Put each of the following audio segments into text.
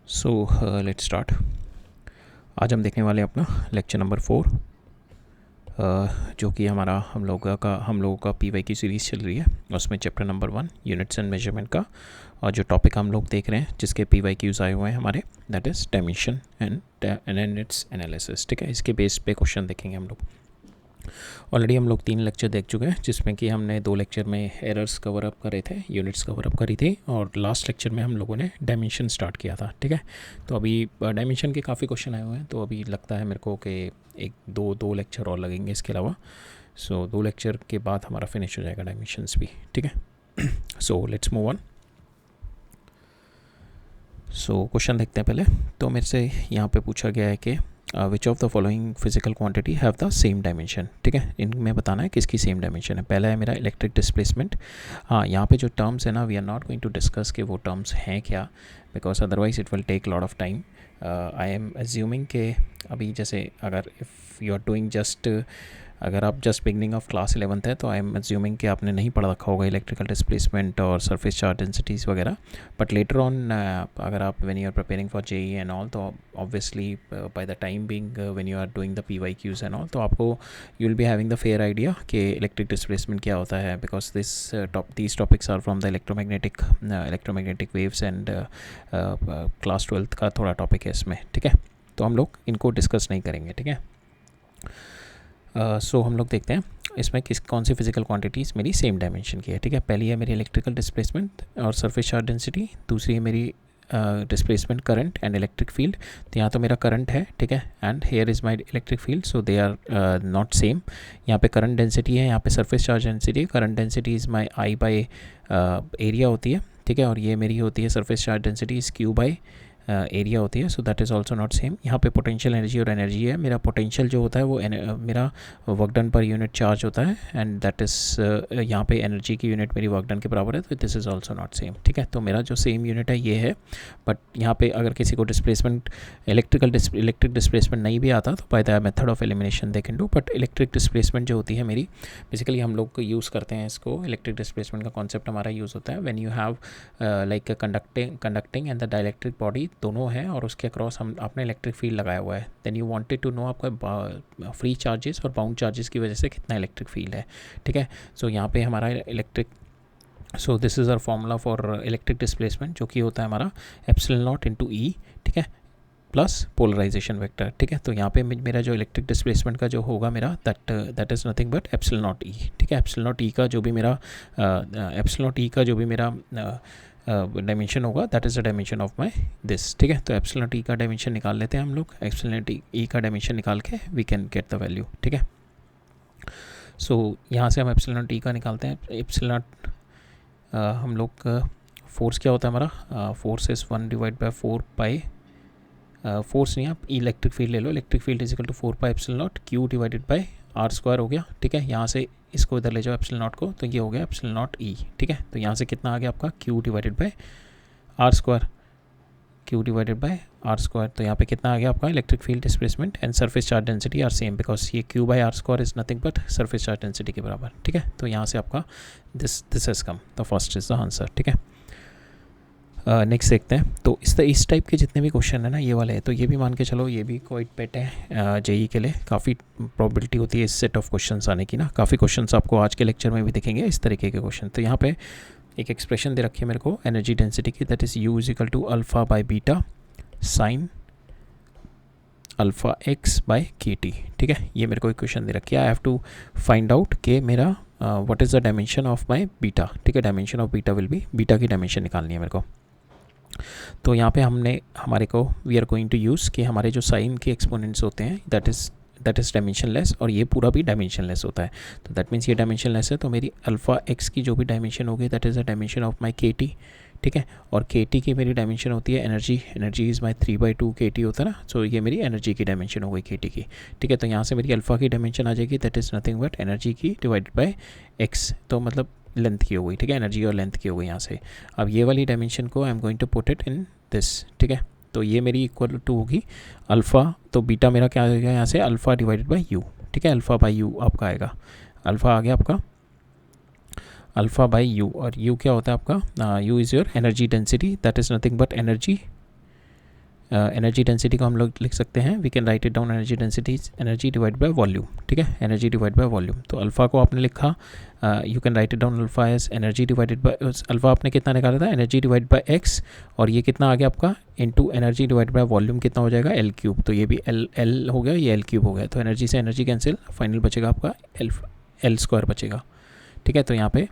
So let's start. आज हम देखने वाले हैं अपना लेक्चर नंबर 4, जो कि हम लोगों का पीवाई की सीरीज़ चल रही है। उसमें chapter number 1 units and measurement का, और जो टॉपिक हम लोग देख रहे हैं जिसके पीवाई क्यूज़ आए हुए हैं हमारे, that is dimension and it's analysis. ठीक है, इसके बेस पे क्वेश्चन देखेंगे हम लोग। ऑलरेडी हम लोग 3 लेक्चर देख चुके हैं, जिसमें कि हमने 2 लेक्चर में एरर्स कवर अप करे थे, यूनिट्स कवर अप करी थी, और लास्ट लेक्चर में हम लोगों ने डायमेंशन स्टार्ट किया था। ठीक है, तो अभी डायमेंशन के काफ़ी क्वेश्चन आए हुए हैं, तो अभी लगता है मेरे को कि एक दो लेक्चर और लगेंगे इसके अलावा। सो 2 लेक्चर के बाद हमारा फिनिश हो जाएगा डायमेंशंस भी। ठीक है, so let's move on. So question देखते हैं पहले। तो मेरे से यहाँ पे पूछा गया है कि which of the following physical quantity have the same dimension. ठीक है, इनमें बताना है किसकी सेम डायमेंशन है। पहला है मेरा इलेक्ट्रिक डिस्प्लेसमेंट। हाँ, यहाँ पे जो टर्म्स है ना, we are not going to discuss कि वो टर्म्स हैं क्या, because otherwise it will take lot of time. I am assuming कि अभी जैसे अगर if you are doing just, अगर आप just beginning of class 11th है, तो आई एम एज्यूमिंग कि आपने नहीं पढ़ रखा होगा इलेक्ट्रिकल डिस्प्लेसमेंट और सरफेस चार्ज डेंसिटीज़ वगैरह। बट लेटर ऑन अगर आप when you are preparing for JEE and all, तो obviously by the time being when you are doing the PYQs and all, तो आपको you will be having the fair idea कि electric displacement क्या होता है, because these topics are from the electromagnetic waves and class 12th का थोड़ा topic है इसमें। ठीक है, तो हम लोग इनको डिस्कस नहीं करेंगे। ठीक है, सो हम लोग देखते हैं इसमें कौन सी फिजिकल क्वांटिटीज़ मेरी सेम डायमेंशन की है। ठीक है, पहली है मेरी इलेक्ट्रिकल डिस्प्लेसमेंट और सरफेस चार्ज डेंसिटी, दूसरी है मेरी displacement current and electric field. तो यहाँ तो मेरा करंट है, ठीक है, and here is my electric field, so they are not same. यहाँ पे करंट डेंसिटी है, यहाँ पे सरफेस चार्ज डेंसिटी है। Current density is my I by area होती है। ठीक है, और ये मेरी होती है surface charge density is Q by area होती है। So that is also not same. यहाँ पे पोटेंशियल एनर्जी और एनर्जी है। मेरा पोटेंशियल जो होता है वो मेरा work done per unit charge होता है, एंड दैट इज़ यहाँ पे एनर्जी की यूनिट मेरी वर्क डन के बराबर है, तो this is also not same. ठीक है, तो मेरा जो सेम यूनिट है ये है। बट यहाँ पे अगर किसी को डिस्प्लेसमेंट इलेक्ट्रिक डिस्प्लेसमेंट नहीं भी आता, तो by the method of elimination they can do. But electric displacement जो होती है मेरी, बेसिकली हम लोग यूज़ करते हैं इसको, इलेक्ट्रिक डिस्प्लेसमेंट का कॉन्सेप्ट हमारा यूज़ होता है when you have like conducting and the dielectric body दोनों हैं, और उसके अक्रॉस आपने इलेक्ट्रिक फील्ड लगाया हुआ है। Then you wanted to know आपका फ्री चार्जेस और बाउंड चार्जेस की वजह से कितना इलेक्ट्रिक फील्ड है। ठीक है, सो यहाँ पे हमारा electric, so this is our formula for electric displacement, जो कि होता है हमारा एप्सिलॉन नॉट इनटू ई, ठीक है, प्लस पोलराइजेशन वेक्टर। ठीक है, तो यहाँ पे मेरा जो इलेक्ट्रिक डिस्प्लेसमेंट का जो होगा मेरा, that is nothing but epsilon naught e. ठीक है, एप्सिलॉन नॉट ई का जो भी मेरा डायमेंशन होगा, that is the dimension of my this. ठीक है, तो एप्सिलॉन टी का डायमेंशन निकाल लेते हैं हम लोग। एप्सिलॉन ई का डायमेंशन निकाल के we can get the value. ठीक है, सो यहाँ से हम एप्सिलॉन टी का निकालते हैं। एप्सिलॉन हम लोग फोर्स क्या होता है हमारा, force is 1 divide by 4 pi, force नहीं, आप इलेक्ट्रिक फील्ड ले लो। Electric field is equal to 4 pi epsilon naught q divided by are square हो गया। ठीक है, यहाँ से इसको इधर ले जाओ एप्सिलॉन नॉट को, तो ये हो गया एप्सिलॉन नॉट ई। ठीक है, तो यहाँ से कितना आ गया आपका q divided by are square, q divided by are square. तो यहाँ पे कितना आ गया आपका electric field displacement and surface charge density are same, because ये q by are square is nothing but surface charge density के बराबर। ठीक है, तो यहाँ से आपका this has come, the first is the answer. ठीक है, नेक्स्ट देखते हैं। तो इस टाइप के जितने भी क्वेश्चन है ना, ये वाले हैं, तो ये भी मान के चलो ये भी क्वाइट बेट है जेई के लिए। काफ़ी प्रोबेबिलिटी होती है इस सेट ऑफ क्वेश्चंस आने की ना। काफ़ी क्वेश्चंस आपको आज के लेक्चर में भी दिखेंगे इस तरीके के क्वेश्चन। तो यहाँ पे एक एक्सप्रेशन दे रखी है मेरे को एनर्जी डेंसिटी की, that is U is equal to alpha by beta sine alpha X by K T. ठीक है, ये मेरे को एक क्वेश्चन दे रखी है। I have to find out कि मेरा what is the dimension of my beta. ठीक है, dimension of beta will be, beta की डायमेंशन निकालनी है मेरे को। तो यहाँ पे हमारे को we are going to use कि हमारे जो साइन के एक्सपोनेंट्स होते हैं दैट इज़ डायमेंशनलेस, और ये पूरा भी डायमेंशनलेस होता है। तो दैट मीन्स ये डायमेंशनलेस है, तो मेरी अल्फ़ा एक्स की जो भी डायमेंशन होगी that is the dimension of माई के टी। ठीक है, और के टी की मेरी डायमेंशन होती है एनर्जी इज़ माई 3/2 के टी होता है ना। सो ये मेरी एनर्जी की डायमेंशन हो गई के टी की। ठीक है, तो यहाँ से मेरी अल्फ़ा की डायमेंशन आ जाएगी, that is nothing but energy की डिवाइडेड बाई एक्स, तो मतलब लेंथ की हो गई। ठीक है, एनर्जी और लेंथ की हो गई यहाँ से। अब ये वाली डायमेंशन को I am going to put it in this. ठीक है, तो ये मेरी इक्वल टू होगी अल्फ़ा, तो बीटा मेरा क्या आएगा यहाँ से, अल्फ़ा डिवाइडेड बाई यू। ठीक है, अल्फ़ा बाई यू आपका आएगा, अल्फ़ा आ गया आपका अल्फ़ा बाई यू, और यू क्या होता है आपका, U is your energy density, that is nothing but energy energy density को हम लोग लिख सकते हैं, we can write it down, energy density energy divide by volume, ठीक है, एनर्जी डिवाइड बाय वॉल्यूम। तो अल्फ़ा को आपने लिखा, you can write it down alpha as energy divided by, alpha आपने कितना निकाला था, एनर्जी डिवाइड बाय एक्स, और ये कितना आ गया आपका into energy divide by volume कितना हो जाएगा, एल क्यूब। तो ये भी एल हो गया, ये एल क्यूब हो गया। तो एनर्जी से एनर्जी कैंसिल, फाइनल बचेगा आपका एल स्क्वायर बचेगा, ठीक है। तो यहाँ पे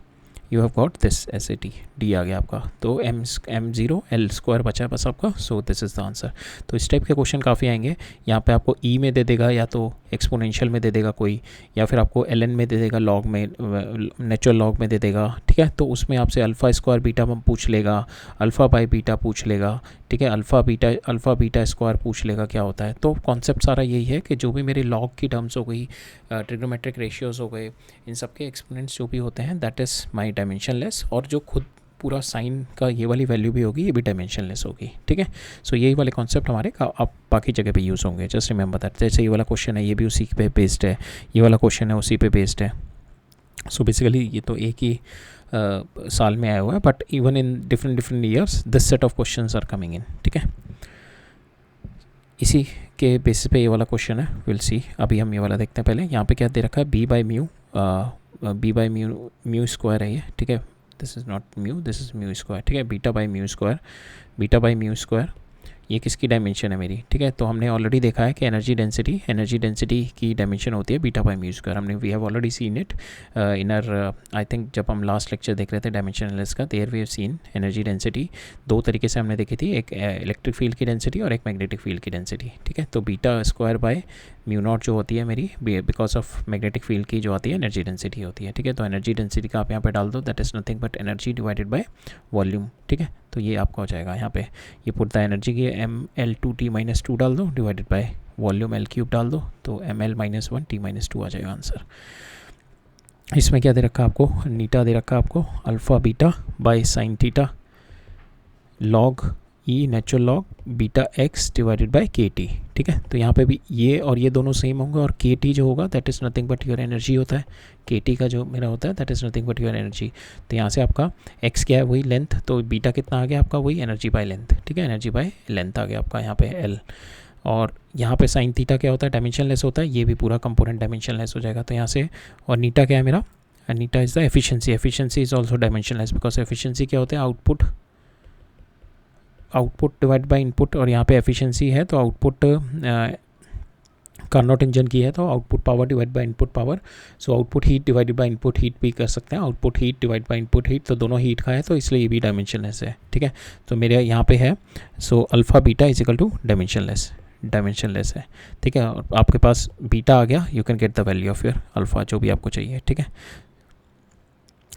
you have got this as a d आ गया आपका। तो एम ज़ीरो एल स्क्वायर बचा है बस आपका। सो दिस इज़ द आंसर। तो इस टाइप के क्वेश्चन काफ़ी आएंगे। यहाँ पे आपको ई में दे देगा, या तो एक्सपोनेंशियल में दे देगा कोई, या फिर आपको एल एन में दे देगा, लॉग में, नेचुरल लॉग में दे देगा, ठीक है। तो उसमें आपसे अल्फ़ा स्क्वायर बीटा पूछ लेगा, अल्फ़ा बाई बीटा पूछ लेगा, ठीक है, अल्फ़ा बीटा स्क्वायर पूछ लेगा क्या होता है। तो कॉन्सेप्ट सारा यही है कि जो भी मेरी लॉग की टर्म्स हो गई, ट्रिग्नोमेट्रिक रेशियोज़ हो गए, इन सब के एक्सपोनेंट्स जो भी होते हैं दैट इज़ माई डायमेंशनलेस, और जो खुद पूरा साइन का ये वाली वैल्यू भी होगी, ये भी डायमेंशनलेस होगी, ठीक है। सो यही वाले कॉन्सेप्ट हमारे अब बाकी जगह पे यूज़ होंगे। जस्ट रिमेंबर दैट, जैसे ये वाला क्वेश्चन है ये भी उसी पे बेस्ड है, ये वाला क्वेश्चन है उसी पे बेस्ड है। सो बेसिकली ये तो एक ही साल में आया हुआ है, but even in different years this set of questions are coming in, ठीक है। इसी के बेसिस पे ये वाला क्वेश्चन है, विल सी। अभी हम ये वाला देखते हैं। पहले यहाँ पे क्या दे रखा है, बी बाई म्यू स्क्वायर है ये, ठीक है। This is not mu, this is mu square, ठीक है। बीटा बाई म्यू स्क्वायर ये किसकी डायमेंशन है मेरी, ठीक है। तो हमने ऑलरेडी देखा है कि एनर्जी डेंसिटी की डायमेंशन होती है बीटा बाई म्यू स्क्वायर। हमने we have already seen it in our, I think जब हम लास्ट लेक्चर देख रहे थे डायमेंशनलेस का, there we have seen energy density दो तरीके से हमने देखी थी, एक इलेक्ट्रिक फील्ड की डेंसिटी और एक मैग्नेटिक फील्ड की डेंसिटी, ठीक है। तो beta square by mu not जो होती है मेरी, बिकॉज ऑफ मैग्नेटिक फील्ड की जो आती है एनर्जी डेंसिटी होती है, ठीक है। तो एनर्जी डेंसिटी का आप यहाँ पे डाल दो, that is nothing but energy divided bye volume, ठीक है। तो ये आपका हो जाएगा यहाँ पे, ये पुट द एनर्जी की mL2T-2 डाल दो divided by volume L cube डाल दो, तो mL-1T-2 आ जाएगा आंसर। इसमें क्या दे रखा है आपको, नीटा दे रखा है आपको, alpha beta by sine theta log E natural log beta x divided by के टी, ठीक है। तो यहाँ पे भी ये और ये दोनों सेम होंगे, और के टी जो होगा that is nothing but your energy होता है, के टी का जो मेरा होता है that is nothing but your energy. तो यहाँ से आपका एक्स क्या है, वही लेंथ, तो बीटा कितना आ गया आपका, वही एनर्जी बाय लेंथ, ठीक है, एनर्जी बाय लेंथ आ गया आपका यहाँ पे एल। और यहाँ पे साइन थीटा क्या होता है, डायमेंशनलेस होता है, ये भी पूरा कंपोनेंट डायमेंशनलेस हो जाएगा। तो यहाँ से, और नीटा क्या है मेरा, eta is the efficiency is also dimensionless, because efficiency क्या होता है, आउटपुट डिवाइड बाय इनपुट, और यहाँ पे एफिशिएंसी है तो आउटपुट कार्नोट इंजन की है तो output power divide by input power. So output heat divided by input heat भी कर सकते हैं, output heat divide by input heat, तो दोनों हीट का है, तो इसलिए ये भी डायमेंशनलेस है, ठीक है। तो मेरे यहाँ पे है, so alpha beta is equal to dimensionless है, ठीक है। और आपके पास बीटा आ गया, you can get the value of your alpha जो भी आपको चाहिए, ठीक है।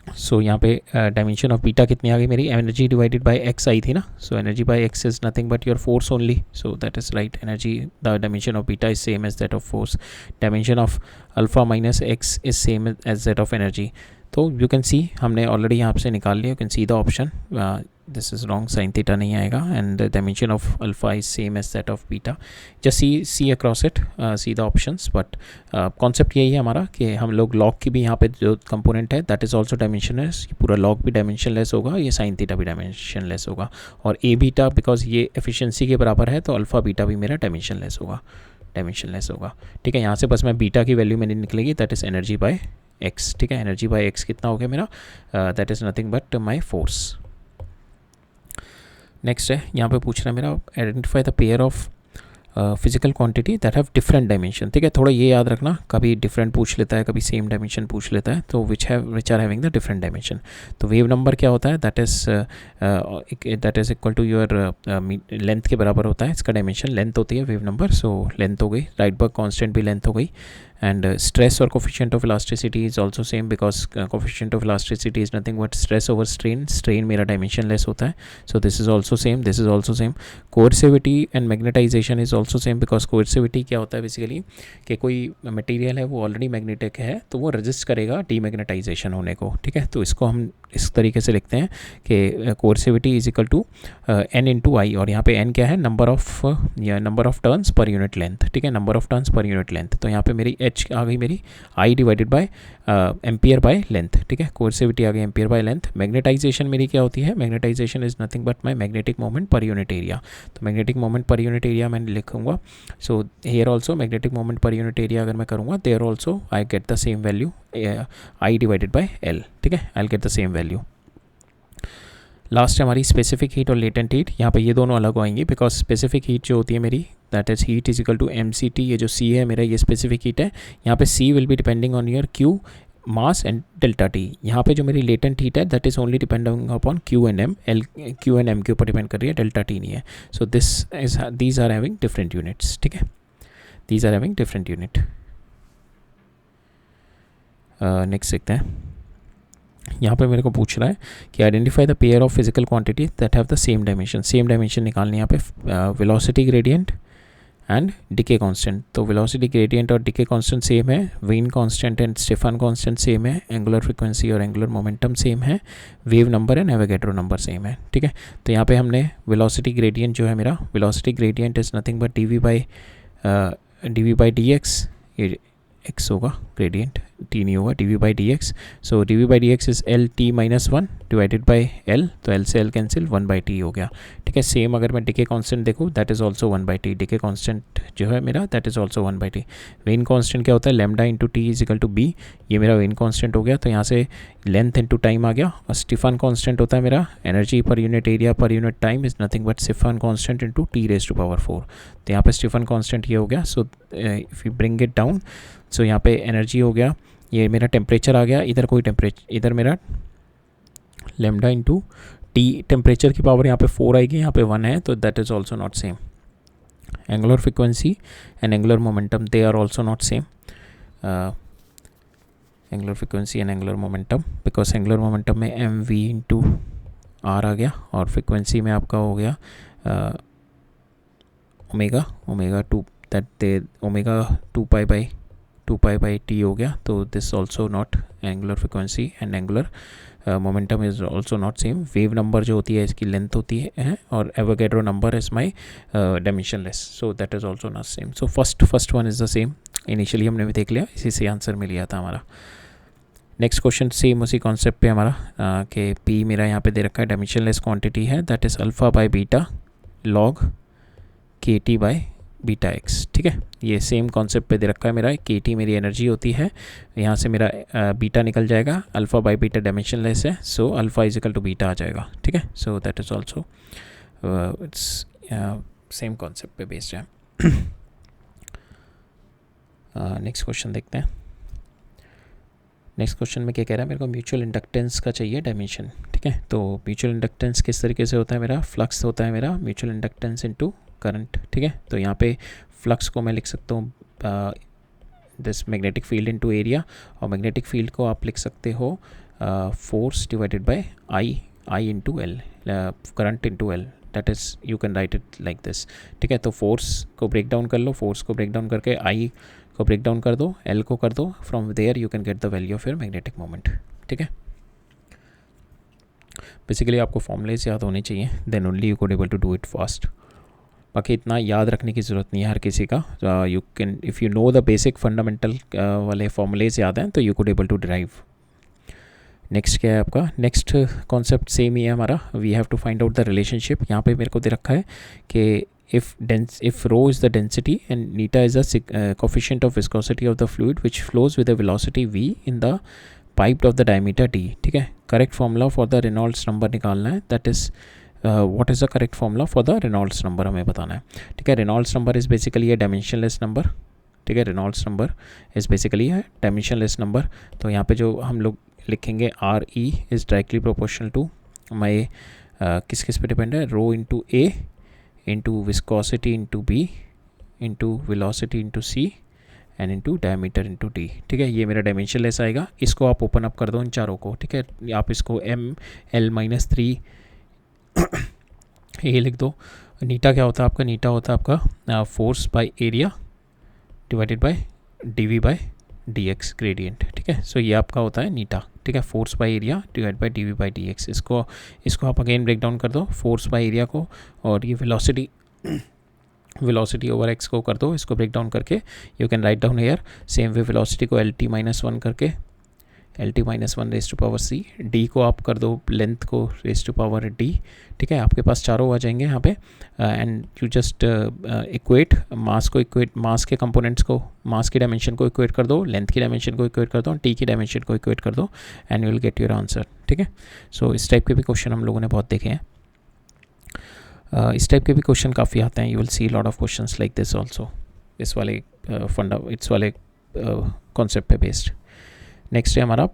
सो यहाँ पे डायमेंशन ऑफ बीटा कितनी आ गई मेरी, एनर्जी डिवाइडेड बाय एक्स आई थी ना, so energy by x is nothing but your force only, so that is right, energy the dimension of beta is same as that of force, dimension of alpha minus x is same as that of energy. तो you can see हमने ऑलरेडी यहाँ से निकाल लिया, you can see the option, this is wrong, sine theta नहीं आएगा, and dimension of alpha is same as that of beta. Just see across it, see the options, but concept यही है हमारा कि हम लोग लॉग की भी यहाँ पे जो कंपोनेंट है दैट इज़ ऑल्सो डायमेंशनलेस, पूरा लॉग भी डायमेंशनलेस होगा, ये साइन थीटा भी डायमेंशनलेस होगा, और ए बीटा बिकॉज ये एफिशिएंसी के बराबर है तो अल्फा बीटा भी मेरा डायमेंशनलेस होगा, ठीक है। यहाँ से बस मैं बीटा की वैल्यू मेरी निकलेगी, that is energy by x, ठीक है। एनर्जी बाय एक्स कितना हो गया मेरा, that is nothing but my force. Next है, यहाँ पे पूछ रहा है मेरा, identify the pair of physical quantity that have different dimension, ठीक है। थोड़ा ये याद रखना, कभी डिफरेंट पूछ लेता है, कभी सेम डायमेंशन पूछ लेता है, तो which are having the different dimension. तो वेव नंबर क्या होता है, that is equal to your length के बराबर होता है, इसका डायमेंशन लेंथ होती है वेव नंबर, सो लेंथ हो गई, राइटबर्ग कांस्टेंट भी लेंथ हो गई, and stress or coefficient of elasticity is also same because coefficient of elasticity is nothing but stress over strain मेरा dimensionless होता है, so this is also same, coercivity and magnetization is also same because coercivity क्या होता है basically कि कोई material है वो ऑलरेडी मैग्नेटिक है तो वो रेजिस्ट करेगा डीमैग्नेटाइजेशन होने को, ठीक है। तो इसको हम इस तरीके से लिखते हैं कि coercivity is equal to n into आई, और यहाँ पे एन क्या है, number of turns per unit length, ठीक है, number of turns per unit length. तो यहाँ पे मेरी एच आ गई मेरी i divided by ampere by length, ठीक है, कोर्सिविटी आ गई एम्पियर बाय लेंथ। मैग्नेटाइजेशन मेरी क्या होती है, magnetization is nothing but my magnetic moment per unit area. तो magnetic moment per unit area मैंने लिखूंगा, so here also magnetic moment per unit area अगर मैं करूँगा, there also I get the same value i divided by l, ठीक है, I get the same value. Last है हमारी स्पेसिफिक हीट और लेटेंट हीट। यहाँ पे ये दोनों अलग आएंगी बिकॉज स्पेसिफिक हीट जो होती है मेरी, that is heat is equal to mct, ये जो c है मेरा ये स्पेसिफिक हीट है। यहाँ पे c will be depending on your q mass and delta T. यहाँ पे जो मेरी लेटेंट हीट है that is only depending upon q and m, q and m के ऊपर डिपेंड कर रही है, डेल्टा टी नहीं है। So these are having different units, ठीक है, these are having different unit. Next देखते हैं, यहाँ पे मेरे को पूछ रहा है कि identify the pair of physical quantity that have the same dimension. Same dimension निकालनी यहाँ पे velocity gradient and decay constant. तो वेलोसिटी ग्रेडियंट और डिके कांस्टेंट सेम है, Wien constant and Stefan constant same है, एंगुलर फ्रीक्वेंसी और angular momentum same है, wave number and Avogadro number same है, ठीक है। तो यहाँ पे हमने वेलोसिटी ग्रेडियंट जो है मेरा, velocity gradient is nothing but dv by dx, ये x होगा ग्रेडियंट, t नहीं होगा, dv by dx। So dv by dx is L T minus one divided by l, तो एल से एल कैंसिल, 1/t हो गया, ठीक है। सेम अगर मैं डिके कांस्टेंट देखूँ that is also 1/t, decay constant जो है मेरा that is also 1/t। When constant क्या होता है, lambda into T is equal to B, ये मेरा वेन कांस्टेंट हो गया, तो यहाँ से लेंथ इंटू टाइम आ गया। और स्टीफन कांस्टेंट होता है मेरा energy per unit area per unit time is nothing but Stefan constant into t⁴। तो यहाँ पे स्टीफन कांस्टेंट ये हो गया। So if you bring it down, so यहाँ पे एनर्जी हो गया, ये मेरा टेम्परेचर आ गया, इधर कोई टेम्परेचर, इधर मेरा लेमडा इंटू टी, टेम्परेचर की पावर यहाँ पे 4 आएगी, यहाँ पे 1 है, तो that is also not same. Angular frequency and angular momentum they are also not same, angular frequency and angular momentum, because angular momentum में एम वी इंटू आर आ गया, और फ्रिक्वेंसी में आपका हो गया omega 2, that the omega 2 pi by T हो गया। तो this also not angular frequency and angular momentum is also not same. Wave number जो होती है इसकी लेंथ होती है, और Avogadro number is my dimensionless, so that is also not same. So first one is the same, initially हमने भी देख लिया, इसी से आंसर मिल गया था हमारा। नेक्स्ट क्वेश्चन सेम उसी कॉन्सेप्ट पे हमारा कि पी मेरा यहाँ पे दे रखा है, डायमेंशनलेस क्वांटिटी है, that is alpha by beta log के टी बाई बीटा एक्स, ठीक है। ये सेम कॉन्सेप्ट पे दे रखा है मेरा, के टी मेरी एनर्जी होती है, यहाँ से मेरा बीटा निकल जाएगा, अल्फा बाई बीटा डायमेंशनलेस है, so alpha is equal to beta आ जाएगा, ठीक है। So that is also it's same concept पे बेस्ड है। नेक्स्ट क्वेश्चन देखते हैं। नेक्स्ट क्वेश्चन में क्या कह रहा है, मेरे को म्यूचुअल इंडक्टेंस का चाहिए डायमेंशन, ठीक है। तो म्यूचुअल इंडक्टेंस किस तरीके से होता है मेरा, फ्लक्स होता है मेरा म्यूचुअल इंडक्टेंस इनटू करंट, ठीक है। तो यहाँ पे फ्लक्स को मैं लिख सकता हूँ this magnetic field into area, और मैग्नेटिक फील्ड को आप लिख सकते हो force divided by I into L, current into L, that is you can write it like this, ठीक है। तो फोर्स को ब्रेक डाउन कर लो, फोर्स को ब्रेक डाउन करके आई को ब्रेक डाउन कर दो, एल को कर दो, from there you can get the value of your magnetic moment, ठीक है। बेसिकली आपको फॉर्मूलेज याद होने चाहिए, then only you could able to do it fast. बाकी इतना याद रखने की ज़रूरत नहीं है हर किसी का, you can if you know the basic fundamental वाले फॉर्मूलेज याद हैं तो you could able to derive. Next क्या है आपका, नेक्स्ट कॉन्सेप्ट सेम ही है हमारा, we have to find out the relationship. यहाँ पे मेरे को दे रखा है कि if rho is the density and neta is the coefficient of viscosity of the fluid which flows with a velocity v in the pipe of the diameter d, ठीक है। Correct formula for the Reynolds number निकालना है, that is what is the correct formula for the Reynolds number हमें बताना है, ठीक है। Reynolds number is basically a dimensionless number, ठीक है। रेनॉल्ड्स नंबर इज़ बेसिकली है डायमेंशनलेस नंबर। तो यहाँ पे जो हम लोग लिखेंगे R E is directly proportional to my किस किस पे डिपेंड है, rho into a into viscosity into B into velocity into C and into diameter into D, ठीक है। ये मेरा डायमेंशनलेस आएगा, इसको आप ओपन अप कर दो इन चारों को, ठीक है। आप इसको M(L-3) ये लिख दो। नीटा क्या होता है आपका, नीटा होता है आपका force by area divided by dV by dx gradient, ठीक है। सो ये आपका होता है नीटा, ठीक है, force by area divide by dV by dx। इसको आप अगेन ब्रेक डाउन कर दो, फोर्स बाय एरिया को, और ये वेलोसिटी वेलोसिटी ओवर एक्स को कर दो, इसको ब्रेक डाउन करके you can write down here. Same way velocity को एल टी माइनस वन करके L T minus one raise to power C, D को आप कर दो लेंथ को रेस टू पावर डी। ठीक है, आपके पास चारों आ जाएंगे यहाँ पे। एंड यू जस्ट इक्वेट मास को, इक्वेट मास के कंपोनेंट्स को, मास की डायमेंशन को इक्वेट कर दो, लेंथ की डायमेंशन को इक्वेट कर दो, टी की डायमेंशन को इक्वेट कर दो, and you will get your answer. ठीक है, सो इस टाइप के भी क्वेश्चन हम लोगों ने बहुत देखे हैं। इस टाइप के भी क्वेश्चन काफ़ी आते हैं, you will see lot of questions like this also, इस वाले इस वाले कॉन्सेप्ट पे बेस्ड। नेक्स्ट है हमारा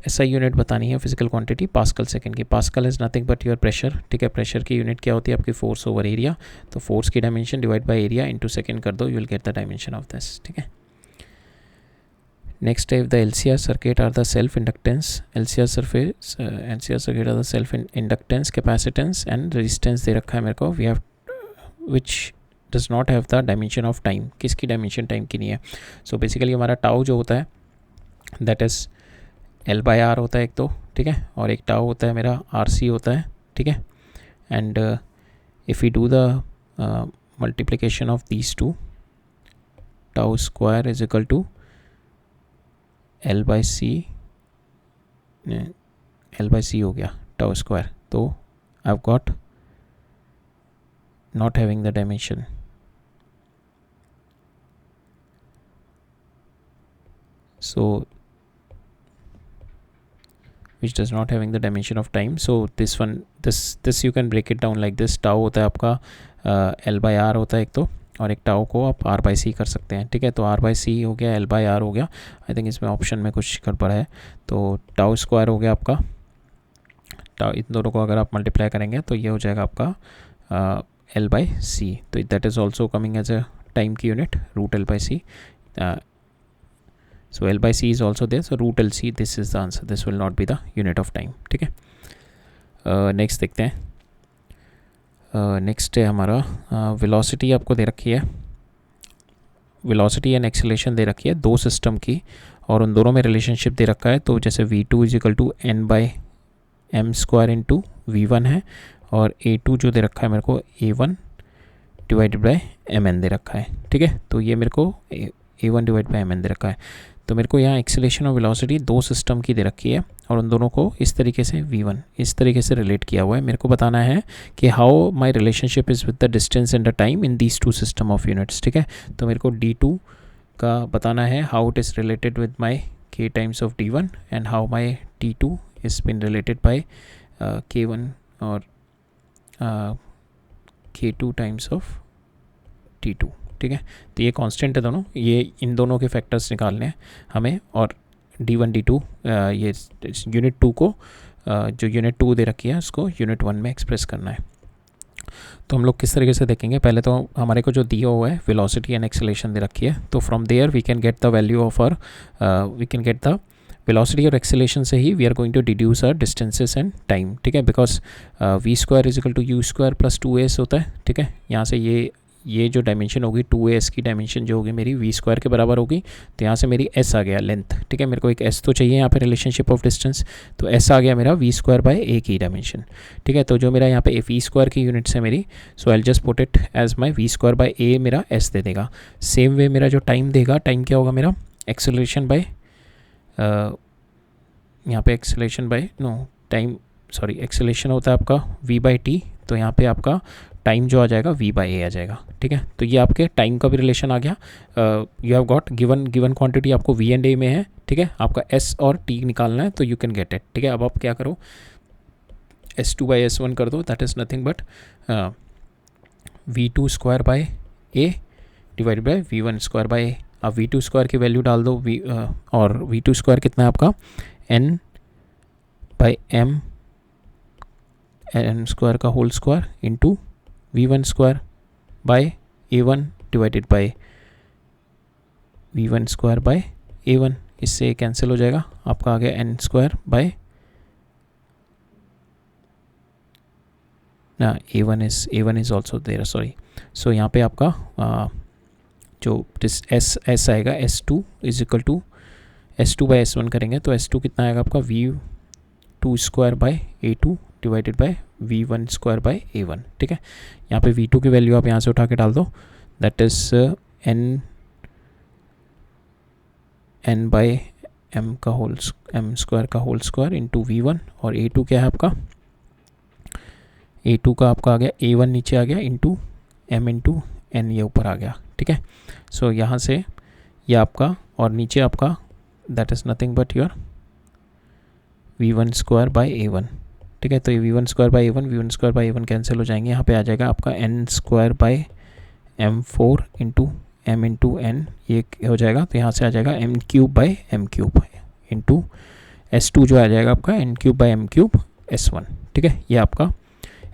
SI यूनिट बतानी है फिजिकल क्वांटिटी पास्कल सेकंड की। Pascal is nothing but your pressure. ठीक है, प्रेशर की यूनिट क्या होती है आपकी, फोर्स ओवर एरिया। तो फोर्स की dimension divide by area into second कर दो, you will get the dimension of this. ठीक है, नेक्स्ट है the LCR circuit are the self inductance. LCR circuit are the self inductance, capacitance and resistance दे रखा है मेरे को। We have which does not have the dimension of time. किसकी dimension time की नहीं है। सो बेसिकली हमारा टाउ जो होता है दैट इज़ L/R होता है एक तो। ठीक है, और एक टाउ होता है मेरा RC होता है। ठीक है, and if you do the multiplication of these two, tau square is equal to L/C हो गया टाउ स्क्वायर। तो I have got not having the dimension, so which does not having the dimension of time. So this one, this you can break it down like this. tau होता है आपका L/R होता है एक तो, और एक टाउ को आप R/C कर सकते हैं। ठीक है, तो R/C हो गया, L/R हो गया। आई थिंक इसमें ऑप्शन में कुछ गड़बड़ है। तो टाउ स्क्वायर हो गया आपका, टाउ, इन दोनों को अगर आप मल्टीप्लाई करेंगे तो ये हो जाएगा आपका L/C। तो that is also coming as a time की unit, root L/C। So L/C is also there, so root LC, this is the answer, this will not be the unit of time. ठीक है, next देखते हैं। Next है हमारा velocity आपको दे रखी है, वेलोसिटी एंड एक्सेलरेशन दे रखी है दो सिस्टम की, और उन दोनों में रिलेशनशिप दे रखा है। तो जैसे V2 is equal to N/m² into V1 है, और A2 जो दे रखा है मेरे को A1 डिवाइडेड बाय Mn दे रखा है। ठीक है, तो ये मेरे को A1 डिवाइड बाय Mn दे रखा है। तो मेरे को यहाँ एक्सेलरेशन और वेलोसिटी दो सिस्टम की दे रखी है, और उन दोनों को इस तरीके से V1 इस तरीके से रिलेट किया हुआ है। मेरे को बताना है कि how my relationship is with the distance and the time in these two system of units. ठीक है, तो मेरे को D2 का बताना है how it is related with my K times of D1 and how my T2 is been related by K1 और K2 times of T2। ठीक है, तो ये कांस्टेंट है दोनों, ये इन दोनों के फैक्टर्स निकालने हैं हमें, और D1 D2 ये यूनिट 2 को जो यूनिट 2 दे रखी है उसको यूनिट 1 में एक्सप्रेस करना है। तो हम लोग किस तरीके से देखेंगे, पहले तो हमारे को जो दिया हुआ है वेलोसिटी एंड एक्सेलरेशन दे रखी है, तो from there we can get the value of our, we can get the velocity और एक्सेलरेशन से ही we are going to deduce our distances and time. ठीक है, because V² is equal to U² plus 2as होता है। ठीक है, यहाँ से ये जो डायमेंशन होगी 2as की डायमेंशन जो होगी मेरी V² के बराबर होगी। तो यहाँ से मेरी s आ गया लेंथ। ठीक है, मेरे को एक s तो चाहिए यहाँ पे रिलेशनशिप ऑफ डिस्टेंस, तो s आ गया मेरा V² बाय a की डायमेंशन। ठीक है, तो जो मेरा यहाँ पे V² की यूनिट्स है मेरी, so I just put it as my V² by a मेरा s दे देगा। सेम वे मेरा जो टाइम देगा, टाइम क्या होगा मेरा एक्सेलरेशन बाय, यहाँ पे एक्सेलरेशन बाय एक्सेलरेशन होता है आपका V/t, तो यहाँ पे आपका टाइम जो आ जाएगा V/a आ जाएगा। ठीक है, तो ये आपके टाइम का भी रिलेशन आ गया। You have got given quantity आपको V एंड a में है। ठीक है, आपका s और t निकालना है, तो यू कैन गेट इट। ठीक है, अब आप क्या करो, S2/S1 कर दो, that is nothing but V2² by a divide by V1² by a। अब V2² की वैल्यू डाल दो, और V2² कितना है आपका N/m n² का whole square into V1² by a1 divided by V1² by a1। इससे कैंसिल हो जाएगा, आपका आ गया n² बाय ना a1 is also there, sorry. So यहाँ पे आपका जो s आएगा S2 is equal to S2/S1 करेंगे, तो S2 कितना आएगा आपका V2² by a2 divided by V1 square by A1, ठीक है। यहाँ पे V2 की वैल्यू आप यहाँ से उठा के डाल दो, that is n by m का होल m स्क्वायर का होल स्क्वायर इंटू V1, और A2 क्या है आपका, A2 का आपका आ गया A1 नीचे आ गया इंटू m इंटू n ये ऊपर आ गया, ठीक है। सो यहाँ से ये आपका, और नीचे आपका that is nothing but your V1 square by A1, ठीक है। तो ये V1 square by A1, V1 square by A1 cancel हो जाएंगे, यहाँ पे आ जाएगा आपका n square by m4 into m into n, ये हो जाएगा। तो यहाँ से आ जाएगा m cube by m cube into S2 जो आ जाएगा आपका n cube by m cube S1, ठीक है। ये आपका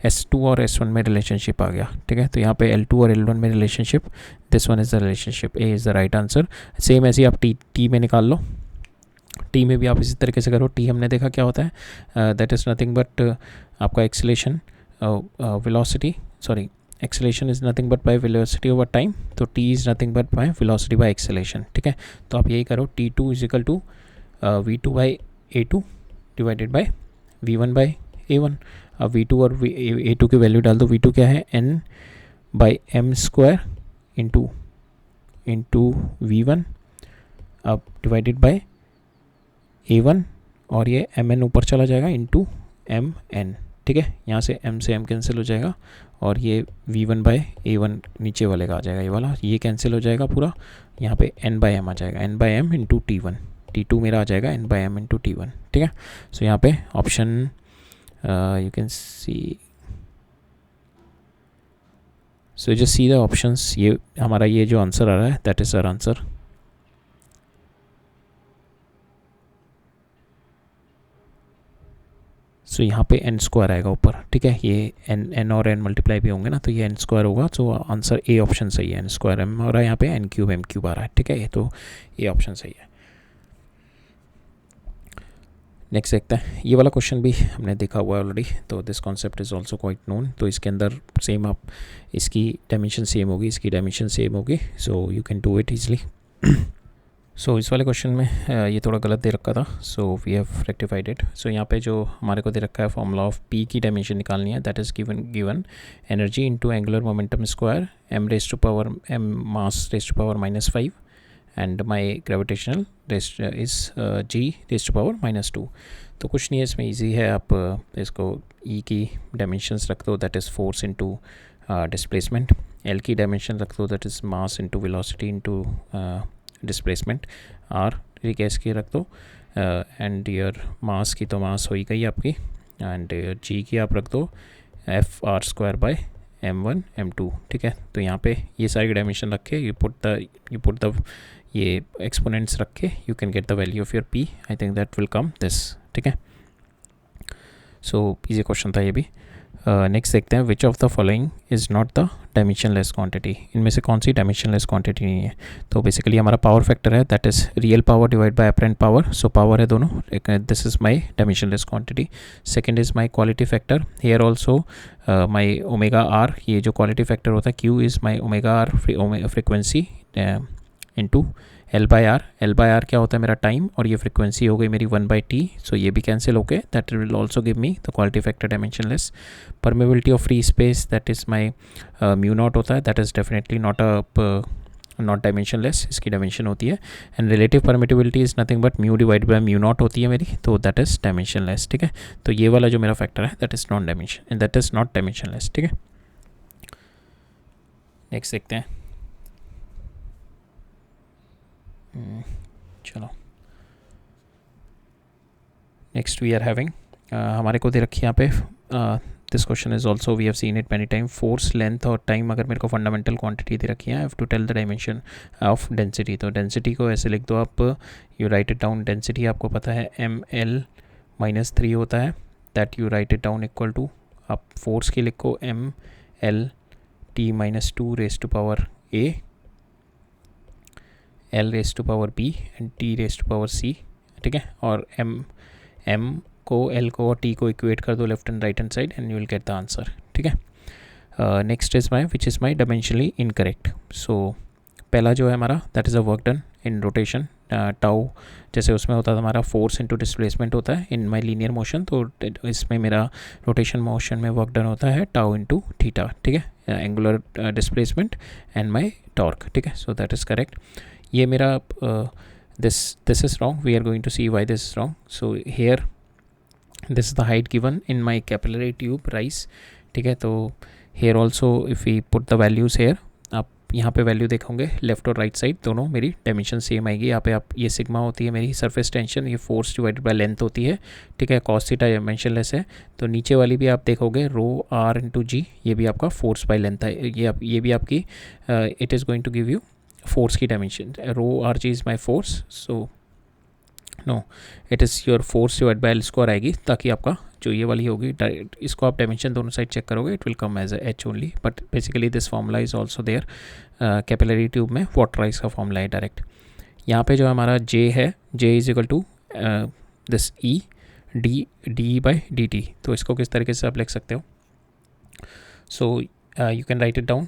S2 और S1 में रिलेशनशिप आ गया, ठीक है। तो यहाँ पे L2 और L1 में relationship, this one is the relationship, A is the right answer. Same ऐसे आप टी में निकाल लो, टी में भी आप इसी तरीके से करो। टी हमने देखा क्या होता है, दैट इज़ नथिंग बट आपका acceleration velocity, sorry acceleration is nothing but by velocity over time, तो t is nothing but by velocity by acceleration, ठीक है। तो आप यही करो, T2 is equal to V2 by A2 divided by V1 by A1। अब V2 और A2 की वैल्यू डाल दो, V2 क्या है n by m square into V1, अब डिवाइडेड बाय A1, और ये mn ऊपर चला जाएगा इंटू mn, ठीक है। यहाँ से m से m कैंसिल हो जाएगा, और ये V1 बाय A1 नीचे वाले का आ जाएगा, ये वाला ये कैंसिल हो जाएगा पूरा, यहाँ पे n बाय m आ जाएगा, n by m into T2 मेरा आ जाएगा n by m into T1, ठीक है। सो यहाँ पे option you can see, so just see the options, ये हमारा ये जो आंसर आ रहा है that is our answer। सो यहाँ पे n स्क्वायर आएगा ऊपर, ठीक है। ये n और n मल्टीप्लाई भी होंगे ना, तो ये n स्क्वायर होगा, तो आंसर ए ऑप्शन सही है, n स्क्वायर m हो रहा है, यहाँ पे n क्यूब m क्यूब आ रहा है, ठीक है। ये तो ये ऑप्शन सही है। नेक्स्ट देखते हैं, ये वाला क्वेश्चन भी हमने देखा हुआ है ऑलरेडी, तो this concept is also quite known. तो इसके अंदर सेम आप, इसकी डायमेंशन सेम होगी, इसकी डायमेंशन सेम होगी, so you can do it easily. So इस वाले क्वेश्चन में ये थोड़ा गलत दे रखा था, so we have rectified it. So यहाँ पे जो हमारे को दे रखा है फॉर्मूला ऑफ पी की डायमेंशन निकालनी है, that is given energy into angular momentum square m raise to power m mass raise to power -5 and my gravitational is g raise to power -2। तो कुछ नहीं है इसमें, ईजी है, आप इसको e की डायमेंशंस रख दो, that is force into displacement, l की डायमेंशन रख दो, that is mass into velocity into displacement, r ठीक है इसकी रख दो, एंड योर मास की तो मास हो ही गई आपकी, एंड g की आप रख दो f r square by m1 m2, ठीक है। तो यहाँ पे ये सारी डायमेंशन रख के यू पुट द ये एक्सपोनेंट्स रख के you can get the value of your p, I think that will come this, ठीक है। सो इजी क्वेश्चन था ये भी। नेक्स्ट देखते हैं, which of the following is not the dimensionless quantity, इनमें से कौन सी डायमेंशनलेस क्वांटिटी नहीं है। तो बेसिकली हमारा पावर फैक्टर है, that is real power divide by apparent power, so power है दोनों, this is my dimensionless quantity. Second is my quality factor, here also my omega R, ये जो क्वालिटी फैक्टर होता है Q is my omega R frequency into L by R क्या होता है मेरा टाइम, और ये फ्रिक्वेंसी हो गई मेरी 1/t, सो ये भी कैंसिल हो गए, that will also give me the quality factor dimensionless. Permeability of free space, that is my mu naught होता है, that is definitely not dimensionless, इसकी डायमेंशन होती है। And relative permittivity is nothing but mu divide by mu naught होती है मेरी, तो that is dimensionless, ठीक है। तो ये वाला जो मेरा फैक्टर है दैट इज़ नॉट डायमेंशनलेस, ठीक है। नेक्स्ट देखते हैं, चलो नेक्स्ट वी आर हैविंग, हमारे को दे रखी है यहाँ पे, this question is also we have seen it many time, force length और टाइम अगर मेरे को फंडामेंटल क्वांटिटी दे रखी है, I have to tell the dimension of density. तो डेंसिटी को ऐसे लिख दो आप, you write it down, density आपको पता है ml-3 होता है, that you write it down equal to, आप फोर्स की लिखो mlt-2 raise to power a, L raise to power b and t raise to power c, ठीक है। और m को L को और t को इक्वेट कर दो left and right hand side and you will get the answer, ठीक है। Next is my which is my dimensionally incorrect. So पहला जो है हमारा that is a work done in rotation, tau जैसे उसमें होता था हमारा फोर्स इनटू डिस्प्लेसमेंट होता है इन माय लीनियर मोशन, तो इसमें मेरा रोटेशन मोशन में वर्क डन होता है टाउ इनटू थीटा, ठीक है, angular displacement and my torque, ठीक है. So that is correct. ये मेरा this is wrong. We are going to see why this is wrong. So here this is the height given in my capillary tube rise, ठीक है. तो here also if we put the values here, आप यहाँ पे value देखोगे left और right side दोनों मेरी डायमेंशन सेम आएगी. यहाँ पे आप ये सिग्मा होती है मेरी सरफेस टेंशन, ये फोर्स डिवाइडेड बाय लेंथ होती है, ठीक है. कॉस थीटा डायमेंशनलेस है, तो नीचे वाली भी आप देखोगे रो आर इंटू जी, ये भी आपका फोर्स बाय लेंथ है. ये भी आपकी it is going to give you force की dimension. Rho R G is my force, so no it is your force divide by L square आएगी, ताकि आपका जो ये वाली होगी इसको आप डायमेंशन दोनों साइड चेक करोगे it will come as H only. But basically this formula is also there capillary tube में, वाटर राइज का फॉर्मूला है डायरेक्ट. यहाँ पे जो हमारा जे है, J is equal to this E D by D T. तो इसको किस तरीके से आप लिख सकते हो? So you can write it down.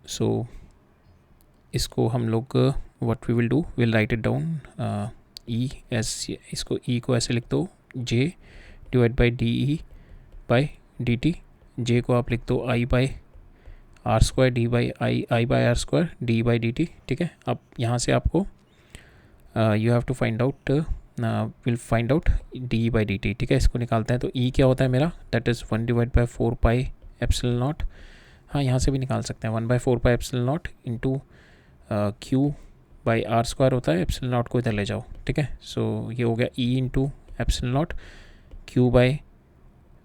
So इसको हम लोग what we will do, will right it down E S, इसको ई को ऐसे लिख दो J divide by D E by D T. J को आप लिख दो I by are square D by I by are square D by D T, ठीक है. अब यहाँ से आपको you have to find out, will find out D by D T, ठीक है. इसको निकालते हैं तो ई क्या होता है मेरा, that is 1 divide by 4 pi epsilon naught. हाँ, यहाँ से भी निकाल सकते हैं 1 by 4 pi epsilon naught into Q by are square होता है, एप्सिलॉन नॉट को इधर ले जाओ, ठीक है. सो ये हो गया E into epsilon naught Q by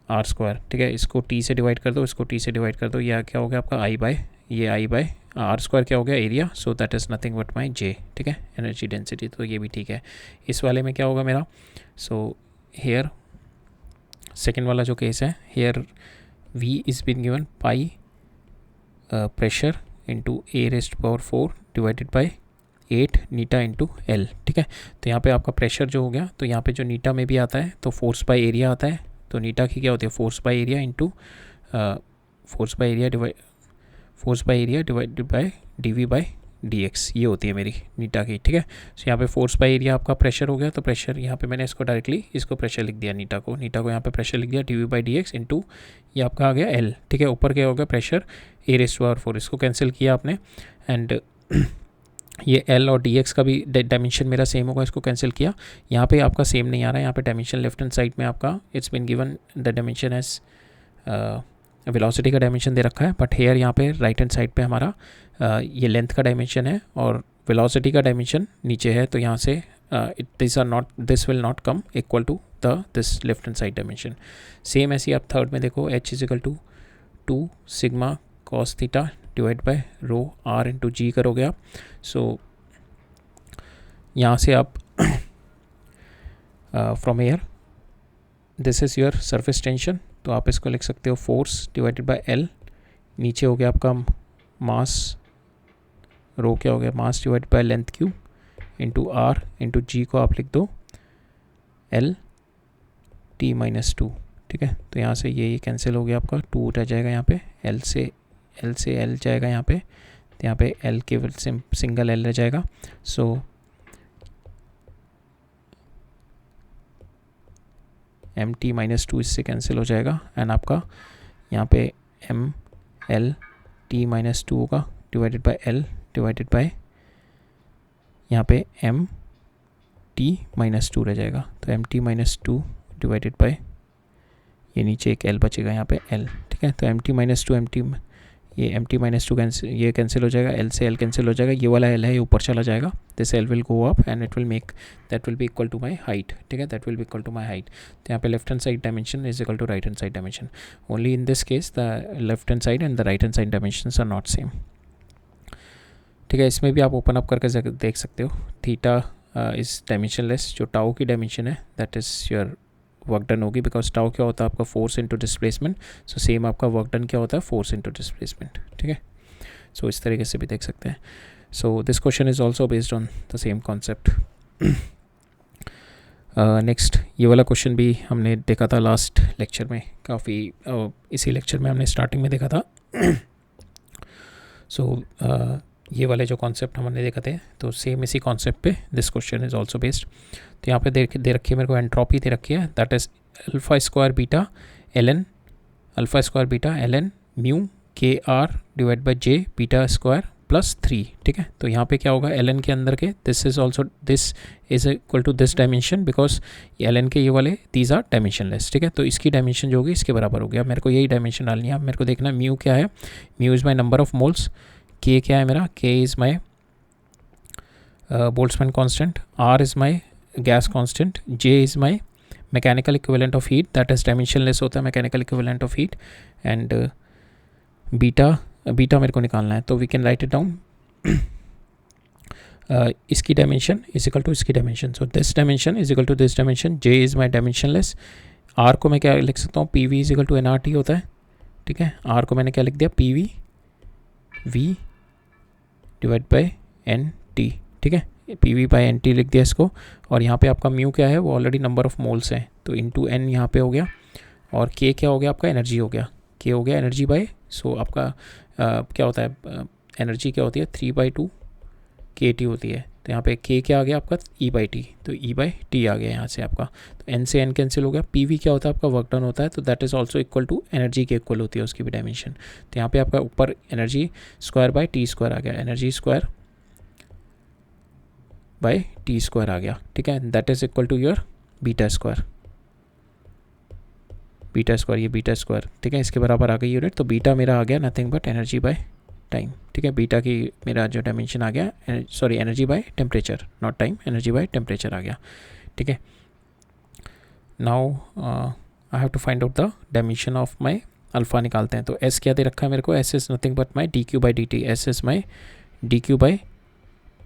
are square, ठीक है. इसको टी से डिवाइड कर दो, इसको टी से डिवाइड कर दो, यह क्या हो गया आपका आई बाई, ये आई बाई आर स्क्वायर क्या हो गया area, so that is nothing but my J, ठीक है, एनर्जी डेंसिटी. तो ये भी ठीक है. इस वाले में क्या होगा मेरा, सो हेयर सेकेंड वाला जो केस है, here we is been given pi pressure into a raised power 4 divided by 8 नीटा इंटू एल, ठीक है. तो यहाँ पे आपका प्रेशर जो हो गया, तो यहाँ पे जो नीटा में भी आता है तो फोर्स बाय एरिया आता है, तो नीटा की क्या होती है force by area into force by area divided by D V by D X, ये होती है मेरी नीटा की, ठीक है. सो यहाँ पे फोर्स बाय एरिया आपका प्रेशर हो गया, तो प्रेशर यहाँ पे मैंने इसको डायरेक्टली इसको प्रेशर लिख दिया, नीटा को यहाँ पे प्रेशर लिख दिया D V by D X into ये आपका आ गया एल, ठीक है. ऊपर क्या हो गया प्रेशर ए रेस्ट पावर 4, इसको कैंसिल किया आपने, एंड ये एल और डी एक्स का भी डायमेंशन मेरा सेम होगा, इसको कैंसिल किया. यहाँ पे आपका सेम नहीं आ रहा है, यहाँ पे डायमेंशन लेफ्ट हैंड साइड में आपका it's been given the dimension as velocity का डायमेंशन दे रखा है, बट हेयर यहाँ पे राइट हैंड साइड पे हमारा ये लेंथ का डायमेंशन है और वेलोसिटी का डायमेंशन नीचे है. तो यहाँ से this will not come equal to the this left hand side dimension. Same ऐसे आप थर्ड में देखो, H is equal to 2 sigma cos theta divide by rho R into G करोगे आप. सो यहाँ से आप from air this is your surface tension, तो आप इसको लिख सकते हो फोर्स डिवाइडेड बाय एल. नीचे हो गया आपका मास, रो क्या हो गया mass divide by length Q into R into G को आप लिख दो एल टी माइनस 2, ठीक है. तो यहाँ से ये कैंसिल हो गया आपका, 2 रह जाएगा यहाँ पे, एल से एल जाएगा यहाँ पे, तो यहाँ पे एल केवल सिंगल एल रह जाएगा. सो एम टी माइनस 2 इससे कैंसिल हो जाएगा, एंड आपका यहाँ पे एम एल टी माइनस 2 होगा divided by L divided by यहाँ पे एम टी माइनस 2 रह जाएगा. तो M T minus 2 divided by ये नीचे एक एल बचेगा यहाँ पे एल, ठीक है. तो M T minus 2 M T minus 2 ये कैंसिल हो जाएगा, एल से एल कैंसिल हो जाएगा, ये वाला एल है ये ऊपर चला जाएगा, this L will go up and it will make that will be equal to my height, ठीक है, that will be equal to my height. तो यहाँ पे left hand side dimension is equal to right hand side dimension. Only in this case the left hand side and the right hand side dimensions are not same, ठीक है. इसमें भी आप open up करके देख सकते हो, थीटा इज डायमेंशनलेस, जो टाउ की डायमेंशन है that is your work done होगी, बिकॉज टाउ क्या होता है आपका force into displacement. So same आपका वर्क डन क्या होता है फोर्स इनटू डिस्प्लेसमेंट, ठीक है. सो इस तरीके से भी देख सकते हैं. So this question is also based on the same concept. Next ये वाला क्वेश्चन भी हमने देखा था लास्ट लेक्चर में, काफ़ी इसी लेक्चर में हमने स्टार्टिंग में देखा था. सो ये वाले जो कॉन्सेप्ट हमने देखा थे, तो सेम इसी कॉन्सेप्ट पे this question is also based. तो यहाँ पे दे रखी है मेरे को एंट्रोपी दे रखी है, that is alpha square beta ln, alpha square beta ln mu K R divide by J beta square plus 3। ठीक है, तो यहाँ पे क्या होगा ln के अंदर के this is also this is equal to this dimension, because ln के ये वाले दीज आर डायमेंशनलेस। ठीक है, तो इसकी डायमेंशन जो होगी इसके बराबर हो गया। मेरे को यही डायमेंशन डालनी है। अब मेरे को देखना म्यू क्या है, mu is my number of moles, k क्या है मेरा, k is my Boltzmann constant, R is my gas constant, J is my mechanical equivalent of heat, that is dimensionless होता है mechanical equivalent of heat, and beta मेरे को निकालना है। तो we can write it down, इसकी dimension is equal to इसकी dimension, so this dimension is equal to this dimension, J is my dimensionless, R को मैं क्या लिख सकता हूँ, P V is equal to n R T होता है। ठीक है, आर को मैंने क्या लिख दिया, P V V divide by n T. ठीक है, P V by n T लिख दिया इसको, और यहाँ पे आपका म्यू क्या है, वो ऑलरेडी नंबर ऑफ मोल्स है, तो इंटू एन यहाँ पे हो गया, और के क्या हो गया आपका, एनर्जी हो गया, के हो गया एनर्जी बाय, सो आपका क्या होता है, एनर्जी क्या होती है 3/2 के टी होती है। तो यहाँ पे के क्या आ गया आपका, ई बाई टी, तो ई बाई टी आ गया यहाँ से आपका, तो एन से एन कैंसिल हो गया। पी वी क्या होता है आपका, वर्क डन होता है, तो that is also equal to energy के इक्वल होती है उसकी भी डायमेंशन। तो यहाँ पे आपका ऊपर energy square by T square आ गया, energy square by T square आ गया। ठीक है, that is equal to your beta square, beta square, ये बीटा स्क्वायर। ठीक है, इसके बराबर आ गई यूनिट, तो बीटा मेरा आ गया nothing but energy by time. ठीक है, बीटा की मेरा जो डायमेंशन आ गया, sorry energy by temperature, not time, energy by temperature आ गया। ठीक है, now I have to find out the dimension of my alpha निकालते हैं। तो एस क्या दे रखा है मेरे को, S is nothing but my D Q by D T, S is my D Q by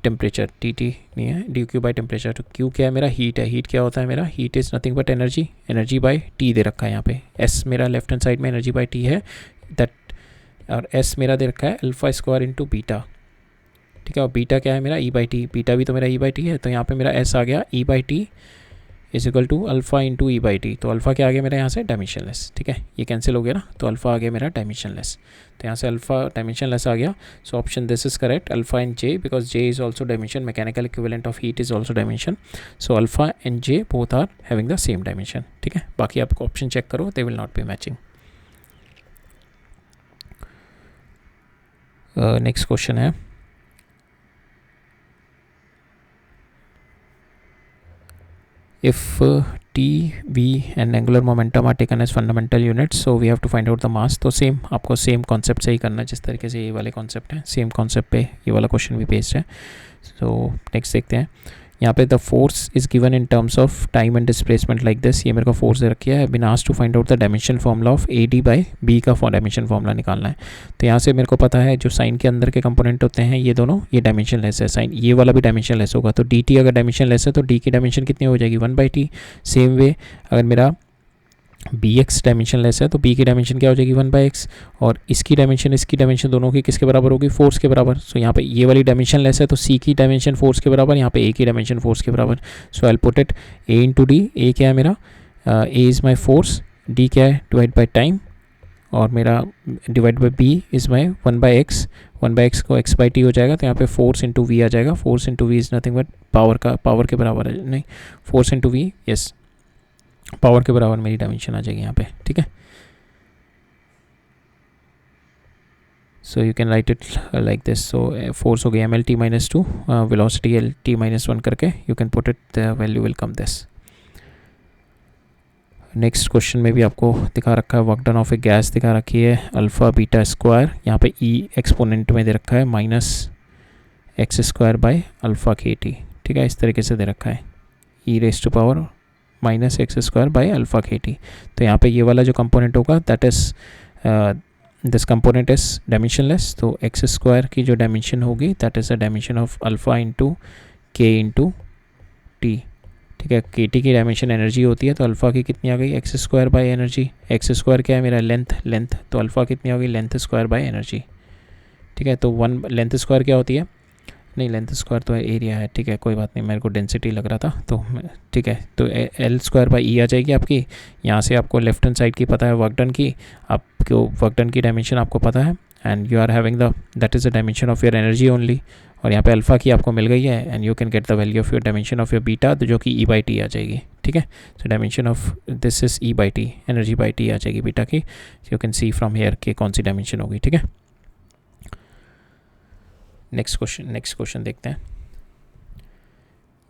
temperature, T T नहीं है, डी क्यू बाई टेम्परेचर। तो क्यू क्या है मेरा, हीट है, हीट क्या होता है मेरा, heat is nothing but energy, energy by T दे रखा है यहाँ पे, एस मेरा लेफ्ट हैंड साइड में एनर्जी बाई टी है, दैट, और एस मेरा दे रखा है अल्फा स्क्वायर इंटू बीटा। ठीक है, और बीटा क्या है मेरा, ई बाई टी, बीटा भी तो मेरा ई बाई टी है, तो यहाँ पे मेरा एस आ गया E by T is equal to alpha into E by T, तो अल्फा क्या आ गया मेरा यहाँ से, डायमेंशनलेस। ठीक है, ये कैंसिल हो गया ना, तो अल्फा आ गया मेरा डायमेंशनलेस, तो यहाँ से अल्फा डायमेंशनलेस आ गया। So option this is correct, alpha and J, because J is also dimension, mechanical equivalent of heat is also dimension, so alpha and J both are having the same dimension. ठीक है, बाकी आपको option check करो, they will not be matching. Next question है, if t, v and angular momentum are taken as fundamental units, so we have to find out the mass। तो same आपको same concept से ही करना है, जिस तरीके से ये वाले कॉन्सेप्ट हैं, सेम कॉन्सेप्ट पे ये वाला क्वेश्चन भी बेस्ड है। सो नेक्स्ट देखते हैं, यहाँ पे the force is given in terms of time and displacement like this, ये मेरे को फोर्स दे रखी है, been asked to find out the dimension formula of A D by B का डायमेंशन फॉर्मूला निकालना है। तो यहाँ से मेरे को पता है जो साइन के अंदर के कंपोनेंट होते हैं ये दोनों, ये डायमेंशन लेस है, साइन ये वाला भी डायमेंशन लेस होगा, तो डी टी अगर डायमेंशन लेस है तो डी की डायमेंशन कितनी हो जाएगी, 1/t। सेम वे अगर मेरा बी एक्स डायमेंशन लेस है तो बी की डायमेंशन क्या हो जाएगी, 1/x, और इसकी डायमेंशन दोनों की किसके बराबर होगी, फोर्स के बराबर। सो यहाँ पे ये वाली डायमेंशन लेस है तो सी की डायमेंशन फोर्स के बराबर, यहाँ पे ए की डायमेंशन फोर्स के बराबर। So I put it A into D, A क्या है मेरा, A is my force, D क्या है डिवाइड बाई टाइम, और मेरा divide by B is my 1/x, 1/x को x बाई टी हो जाएगा, तो यहाँ पे फोर्स इंटू वी आ जाएगा, force into V is nothing but power के बराबर है, नहीं force into V, yes power के बराबर मेरी डायमेंशन आ जाएगी यहाँ पे। ठीक है, so you can write it like this, so force हो गया M L T minus 2, velocity L T minus 1 करके you can put it, the value will come this. Next question में भी आपको दिखा रखा है work done of a gas दिखा रखी है अल्फ़ा बीटा स्क्वायर, यहाँ पे ई एक्सपोनेंट में दे रखा है minus X square by alpha K T. ठीक है, इस तरीके से दे रखा है E raise to power minus X square by alpha K T. तो यहाँ पे ये वाला जो कंपोनेंट होगा that is this component is dimensionless, तो एक्स स्क्वायर की जो डायमेंशन होगी that is the dimension of alpha into K into T. ठीक है, के टी की डायमेंशन एनर्जी होती है, तो अल्फ़ा की कितनी आ गई, x square by energy, x square क्या है मेरा लेंथ, तो अल्फ़ा कितनी आ गई, लेंथ स्क्वायर बाई एनर्जी। ठीक है, तो वन लेंथ स्क्वायर क्या होती है, नहीं लेंथ स्क्वायर तो एरिया है। ठीक है, कोई बात नहीं, मेरे को डेंसिटी लग रहा था, तो ठीक है, तो एल स्क्वायर बाई ई आ जाएगी आपकी। यहाँ से आपको लेफ्ट हैंड साइड की पता है वर्क डन की, आपको वर्क डन की डायमेंशन आपको पता है, and you are having the that is the dimension of your energy only, और यहाँ पे अल्फ़ा की आपको मिल गई है, and you can get the value of your dimension of your beta, जो कि ई बाई टी आ जाएगी, ठीक है। So dimension of this is E by T, energy by T आ जाएगी बीटा की। You can see from here कि कौन सी डायमेंशन होगी, ठीक है। नेक्स्ट क्वेश्चन देखते हैं।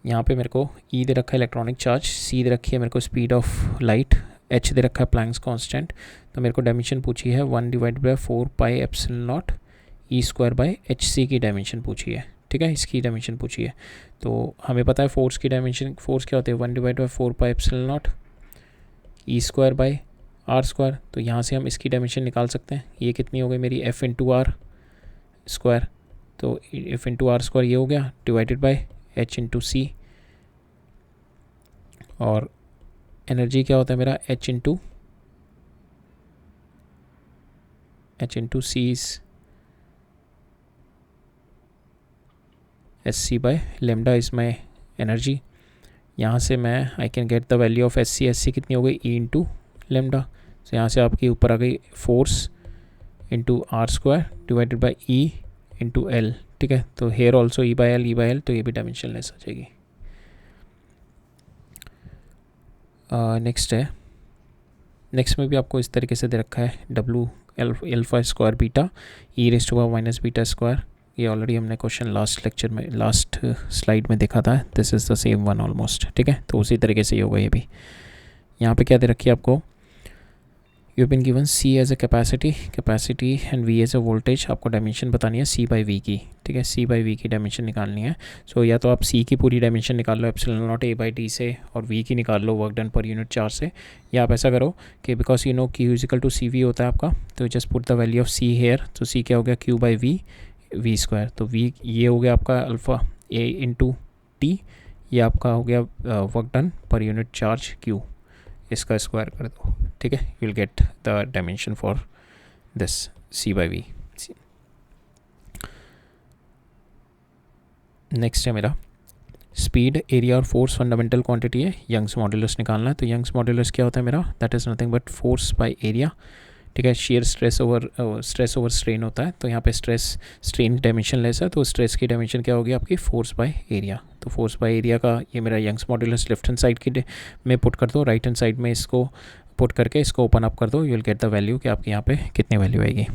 यहाँ पे मेरे को ई दे रखा है इलेक्ट्रॉनिक चार्ज, सी दे रखी है मेरे को स्पीड ऑफ लाइट, एच दे रखा है प्लैंक्स कांस्टेंट। तो मेरे को डायमेंशन पूछी है 1/4 pi epsilon naught e square by h c की डायमेंशन पूछी है, ठीक है, इसकी डायमेंशन पूछी है। तो हमें पता है फोर्स की डायमेंशन, फोर्स क्या होती है 1/4 pi epsilon naught e square by are square. तो यहाँ से हम इसकी डायमेंशन निकाल सकते हैं। ये कितनी हो गई मेरी एफ इंटू आर स्क्वायर, तो एफ इंटू आर स्क्वायर ये हो गया divided by h into c, और एनर्जी क्या होता है मेरा h into c is s c by lambda is my energy. यहाँ से मैं I can get the value of s c कितनी हो गई ई इंटू लेमडा। तो यहाँ से आपकी ऊपर आ गई force into r square divided by e into L, ठीक है। तो here also e by l, तो ये भी डायमेंशनलेस आ जाएगी। नेक्स्ट में भी आपको इस तरीके से दे रखा है W alpha square beta e raise to power minus beta square. ये ऑलरेडी हमने क्वेश्चन लास्ट स्लाइड में देखा था। This is the same one almost, ठीक है। तो उसी तरीके से ये होगा ये भी। यहाँ पे क्या दे रखी है आपको, you been given C as a capacity and V as a voltage. आपको डायमेंशन बतानी है सी बाई वी की, ठीक है, सी बाई वी की डायमेंशन निकालनी है। सो या तो आप सी की पूरी डायमेंशन निकाल लो epsilon nought A by T से, और वी की निकाल लो work done per unit charge से, या आप ऐसा करो कि because you know Q is equal to C V होता है आपका, तो just put the value of C here. तो सी क्या हो गया क्यू बाई वी स्क्वायर। तो वी ये हो गया आपका अल्फ़ा ए इंटू टी, ये आपका हो गया work done per unit charge q, इसका स्क्वायर कर दो, ठीक है। You will get the dimension for this C by V. Next है मेरा स्पीड, एरिया और फोर्स फंडामेंटल क्वांटिटी है, यंग्स मॉड्यूलस निकालना है। तो यंग्स मॉड्यूलस क्या होता है मेरा, that is nothing but force by area, ठीक है। शेयर स्ट्रेस ओवर स्ट्रेन होता है, तो यहाँ पे स्ट्रेन डायमेंशन लेस है, तो स्ट्रेस की डायमेंशन क्या होगी आपकी फोर्स बाय एरिया। तो फोर्स बाय एरिया का ये मेरा Young's modulus left hand side की में पुट कर दो, राइट हैंड साइड में इसको पुट करके इसको ओपन अप कर दो, you will get the value कि आपके यहाँ पे कितनी वैल्यू आएगी।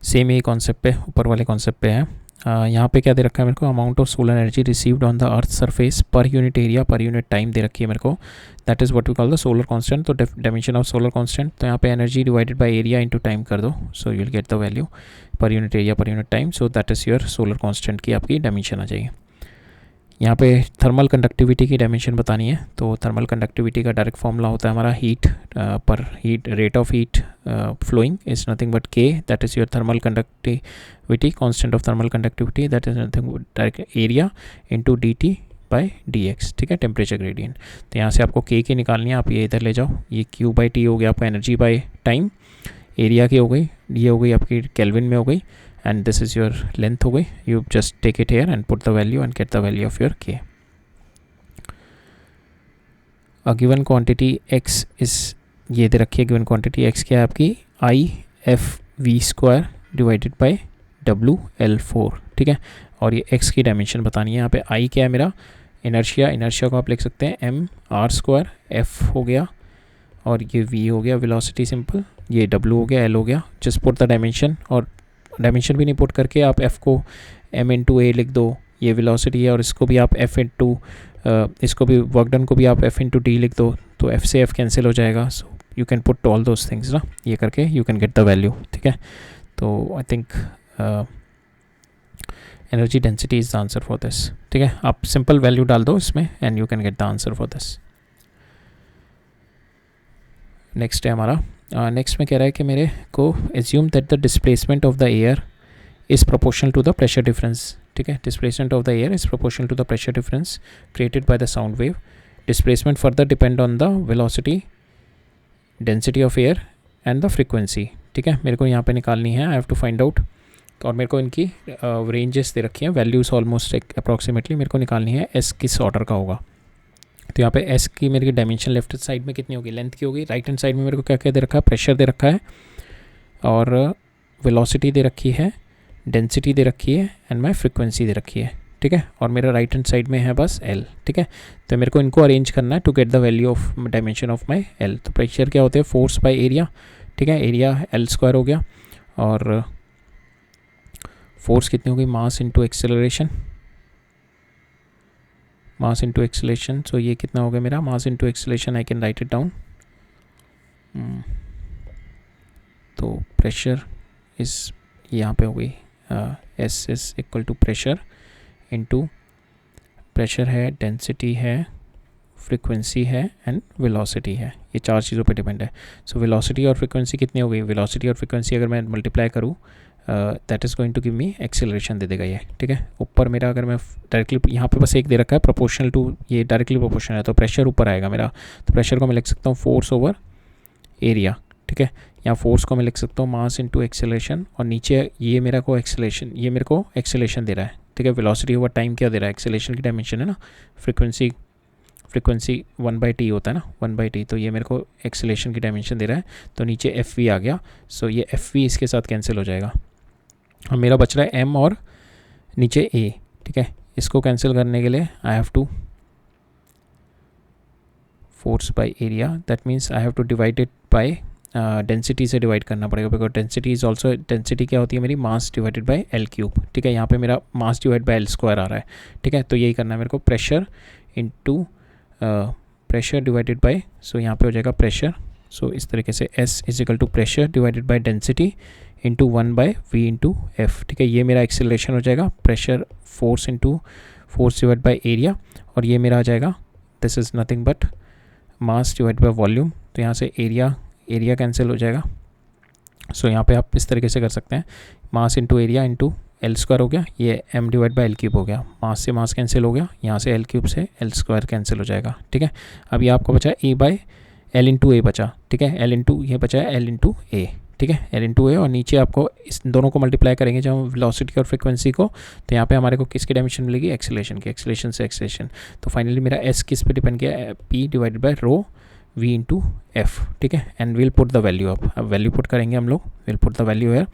सेम यही कॉन्सेप्ट पे ऊपर वाले कॉन्सेप्ट पे है। यहाँ पे क्या दे रखा है मेरे को, amount of solar energy received on the earth surface per unit area per unit time दे रखी है मेरे को, that is what we call the solar constant. तो डायमेंशन ऑफ सोलर कांस्टेंट, तो यहाँ पे energy divided by area into time कर दो, so you will get the value per unit area per unit time. So that is your solar constant की आपकी dimension आ जाएगी। यहाँ पे थर्मल कंडक्टिविटी की डायमेंशन बतानी है, तो थर्मल कंडक्टिविटी का डायरेक्ट फॉर्मूला होता है हमारा heat rate of heat flowing is nothing but K, that is your thermal conductivity, constant of thermal conductivity, that is nothing direct area into D T by D X, ठीक है, temperature gradient. तो यहाँ से आपको के की निकालनी है, आप ये इधर ले जाओ, ये क्यू बाई टी हो गया आपका एनर्जी बाई टाइम, एरिया की हो गई, ये हो गई आपकी केल्विन में हो गई, and this is your length हो गई। you just take it here and put the value and get the value of your k। a given quantity x is, ये दे रखी है given quantity x क्या है आपकी i f v square divided by w l4, ठीक है। और ये x की डायमेंशन बतानी है। यहाँ पे i क्या है मेरा इनर्शिया को आप लिख सकते हैं m r स्क्वायर, f हो गया, और ये v हो गया वेलोसिटी सिंपल, ये w हो गया, l हो गया। जस्ट पुट द डायमेंशन, और डायमेंशन भी नहीं पुट करके आप f को m इंटू ए लिख दो, ये वेलोसिटी है, और इसको भी आप f इंटू इसको भी वर्क डन को भी आप f इंटू डी लिख दो, तो f से f कैंसिल हो जाएगा। सो you can put all those things ना, ये करके you can get the value, ठीक है। तो I think energy density is the answer for this, ठीक है। आप सिंपल वैल्यू डाल दो इसमें and you can get the answer for this. Next है हमारा, नेक्स्ट में कह रहा है कि मेरे को assume that the displacement of the air is proportional to the pressure difference, ठीक है। Displacement of the air is proportional to the pressure difference created by the sound wave. Displacement further depend on the velocity, density of air and the frequency, ठीक है। मेरे को यहाँ पे निकालनी है, I have to find out, और मेरे को इनकी रेंजेस दे रखी हैं, वैल्यूज़ ऑलमोस्ट अप्रॉक्सीमेटली मेरे को निकालनी है एस किस ऑर्डर का होगा। तो यहाँ पे एस की मेरी डायमेंशन लेफ्ट साइड में कितनी होगी, लेंथ की होगी, राइट हैंड साइड में मेरे को क्या क्या दे रखा है, प्रेशर दे रखा है, और वेलोसिटी दे रखी है, डेंसिटी दे रखी है एंड माई फ्रिक्वेंसी दे रखी है, ठीक है। और मेरा राइट हैंड साइड में है बस एल, ठीक है। तो मेरे को इनको अरेंज करना है to get the value of dimension of my L. तो प्रेशर क्या होते हैं, फोर्स बाय एरिया, ठीक है। एरिया एल स्क्वायर हो गया और फोर्स कितनी हो गई, mass into acceleration, mass into acceleration. So ये कितना हो गया मेरा, mass into acceleration, I can write it down. तो प्रेशर इस यहाँ पे हो गई S is equal to pressure into, pressure है, डेंसिटी है, फ्रीक्वेंसी है एंड वेलोसिटी है। ये चार चीज़ों पे डिपेंड है। सो वेलोसिटी और फ्रीक्वेंसी कितनी हो गई, वेलोसिटी और फ्रीक्वेंसी अगर मैं मल्टीप्लाई करूँ that is going to give me acceleration दे देगा ये, ठीक है। ऊपर मेरा अगर मैं डायरेक्टली यहाँ पे बस एक दे रखा है प्रोपोर्शनल टू, ये डायरेक्टली प्रोपोर्शनल है, तो प्रेशर ऊपर आएगा मेरा। तो प्रेशर को मैं लिख सकता हूँ फोर्स ओवर एरिया, ठीक है। यहाँ फोर्स को मैं लिख सकता हूँ मास इंटू एक्सेलरेशन, और नीचे ये मेरा को एक्सेलरेशन, ये मेरे को एक्सेलरेशन दे रहा है, ठीक है। वेलोसिटी ओवर टाइम क्या दे रहा है, एक्सेलरेशन की डायमेंशन है ना। फ्रीक्वेंसी 1/t होता है ना, 1/t, तो ये मेरे को एक्सेलरेशन की डायमेंशन दे रहा है। तो नीचे एफ वी आ गया। सो ये एफ वी इसके साथ कैंसिल हो जाएगा और मेरा बच रहा है एम और नीचे ए, ठीक है। इसको कैंसिल करने के लिए I have to force by area, that means I have to divide it by density से डिवाइड करना पड़ेगा, because density is also, density क्या होती है मेरी, mass divided by L cube, ठीक है। यहाँ पे मेरा mass divide by L square आ रहा है, ठीक है। तो यही करना है मेरे को, pressure into pressure divided by, so यहाँ पे हो जाएगा प्रेशर। सो इस तरीके से S is equal to pressure divided by density into 1/v into F, ठीक है। ये मेरा एक्सेलरेशन हो जाएगा, pressure force into force divide by area, और ये मेरा आ जाएगा this is nothing but mass divide by volume. तो यहाँ से एरिया कैंसिल हो जाएगा। सो यहाँ पे आप इस तरीके से कर सकते हैं, mass into area into L square हो गया, ये M divide by L cube हो गया, मास से मास कैंसिल हो गया, यहाँ से एल क्यूब से एल स्क्वायर कैंसिल हो जाएगा, ठीक है। अभी आपको बचा ए बाई एल इंटू ए बचा, ठीक है। एल इंटू ये बचा है एल इंटू ए, ठीक है, एल इंटू ए, और नीचे आपको इस दोनों को मल्टीप्लाई करेंगे जब हम वेलोसिटी और फ्रीक्वेंसी को, तो यहाँ पे हमारे को किसकी डायमेंशन मिलेगी, एक्सेलरेशन की, एक्सेलरेशन से एक्सेलरेशन। तो फाइनली मेरा एस किस पे डिपेंड किया, P divided by rho v into F, ठीक है। And will put the value अब वैल्यू पुट करेंगे हम लोग, विल पुट द वैल्यू है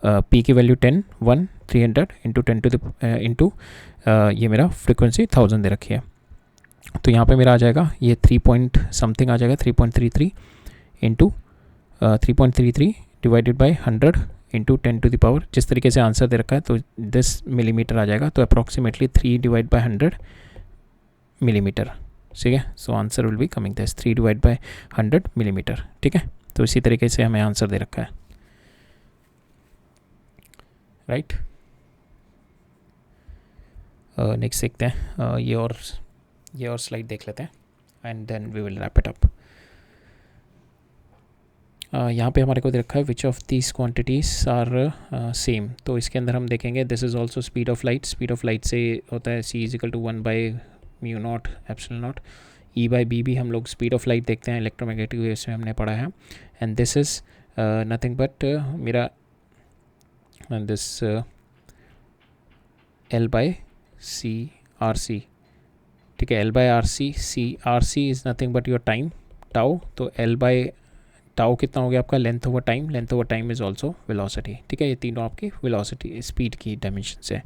पी की value 10, 1, 300 into 10 to the into ये मेरा फ्रीक्वेंसी 1000 दे रखी है। तो यहाँ पे मेरा आ जाएगा ये 3 पॉइंट समथिंग आ जाएगा, 3.33 into 3.33 divided by 100 into 10 to the power, जिस तरीके से आंसर दे रखा है तो 10 मिलीमीटर आ जाएगा। तो अप्रॉक्सीमेटली 3 डिवाइड बाई 100 मिलीमीटर, ठीक है। So answer will be coming this 3 divide by 100 millimetre, ठीक है। तो इसी तरीके से हमें आंसर दे रखा है, राइट। नेक्स्ट देखते हैं, ये और स्लाइड देख लेते हैं and then we will wrap it up. यहाँ पे हमारे को दे रखा है which of these quantities are same. तो इसके अंदर हम देखेंगे this is also speed of light, speed of light से होता है c is equal to 1/μ0 epsilon nought, E/b भी हम लोग स्पीड ऑफ लाइट देखते हैं इलेक्ट्रोमैग्नेटिक वेव्स में हमने पढ़ा है। And this is nothing but मेरा दिस L/c/RC, ठीक है। L/RC, RC is nothing but your time tau, तो L/टाउ कितना हो गया आपका, length over time, length over time is also velocity, ठीक है। ये तीनों आपकी वेलोसिटी स्पीड की डायमेंशन से।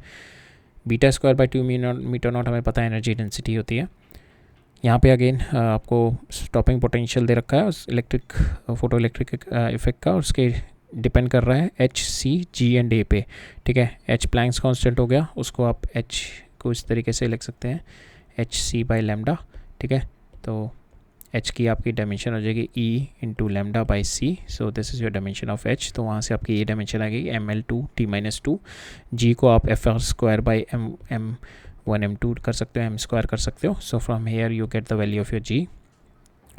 Beta square by 2 metre naught हमें पता है एनर्जी डेंसिटी होती है। यहाँ पे अगेन आपको स्टॉपिंग पोटेंशियल दे रखा है उस इलेक्ट्रिक फोटो इलेक्ट्रिक इफेक्ट का, और उसके डिपेंड कर रहा है H, C, G and A पे, ठीक है। H प्लैंक्स कांस्टेंट हो गया, उसको आप H को इस तरीके से लिख सकते हैं HC बाई लैम्डा, ठीक है। तो H की आपकी डायमेंशन हो जाएगी E into lambda by C, so this is your dimension of H। तो वहाँ से आपकी ये डायमेंशन आ गई ml2t-2, G को आप fr square by m1 m2 कर सकते हो, m स्क्वायर कर सकते हो। So from here you get the value of your G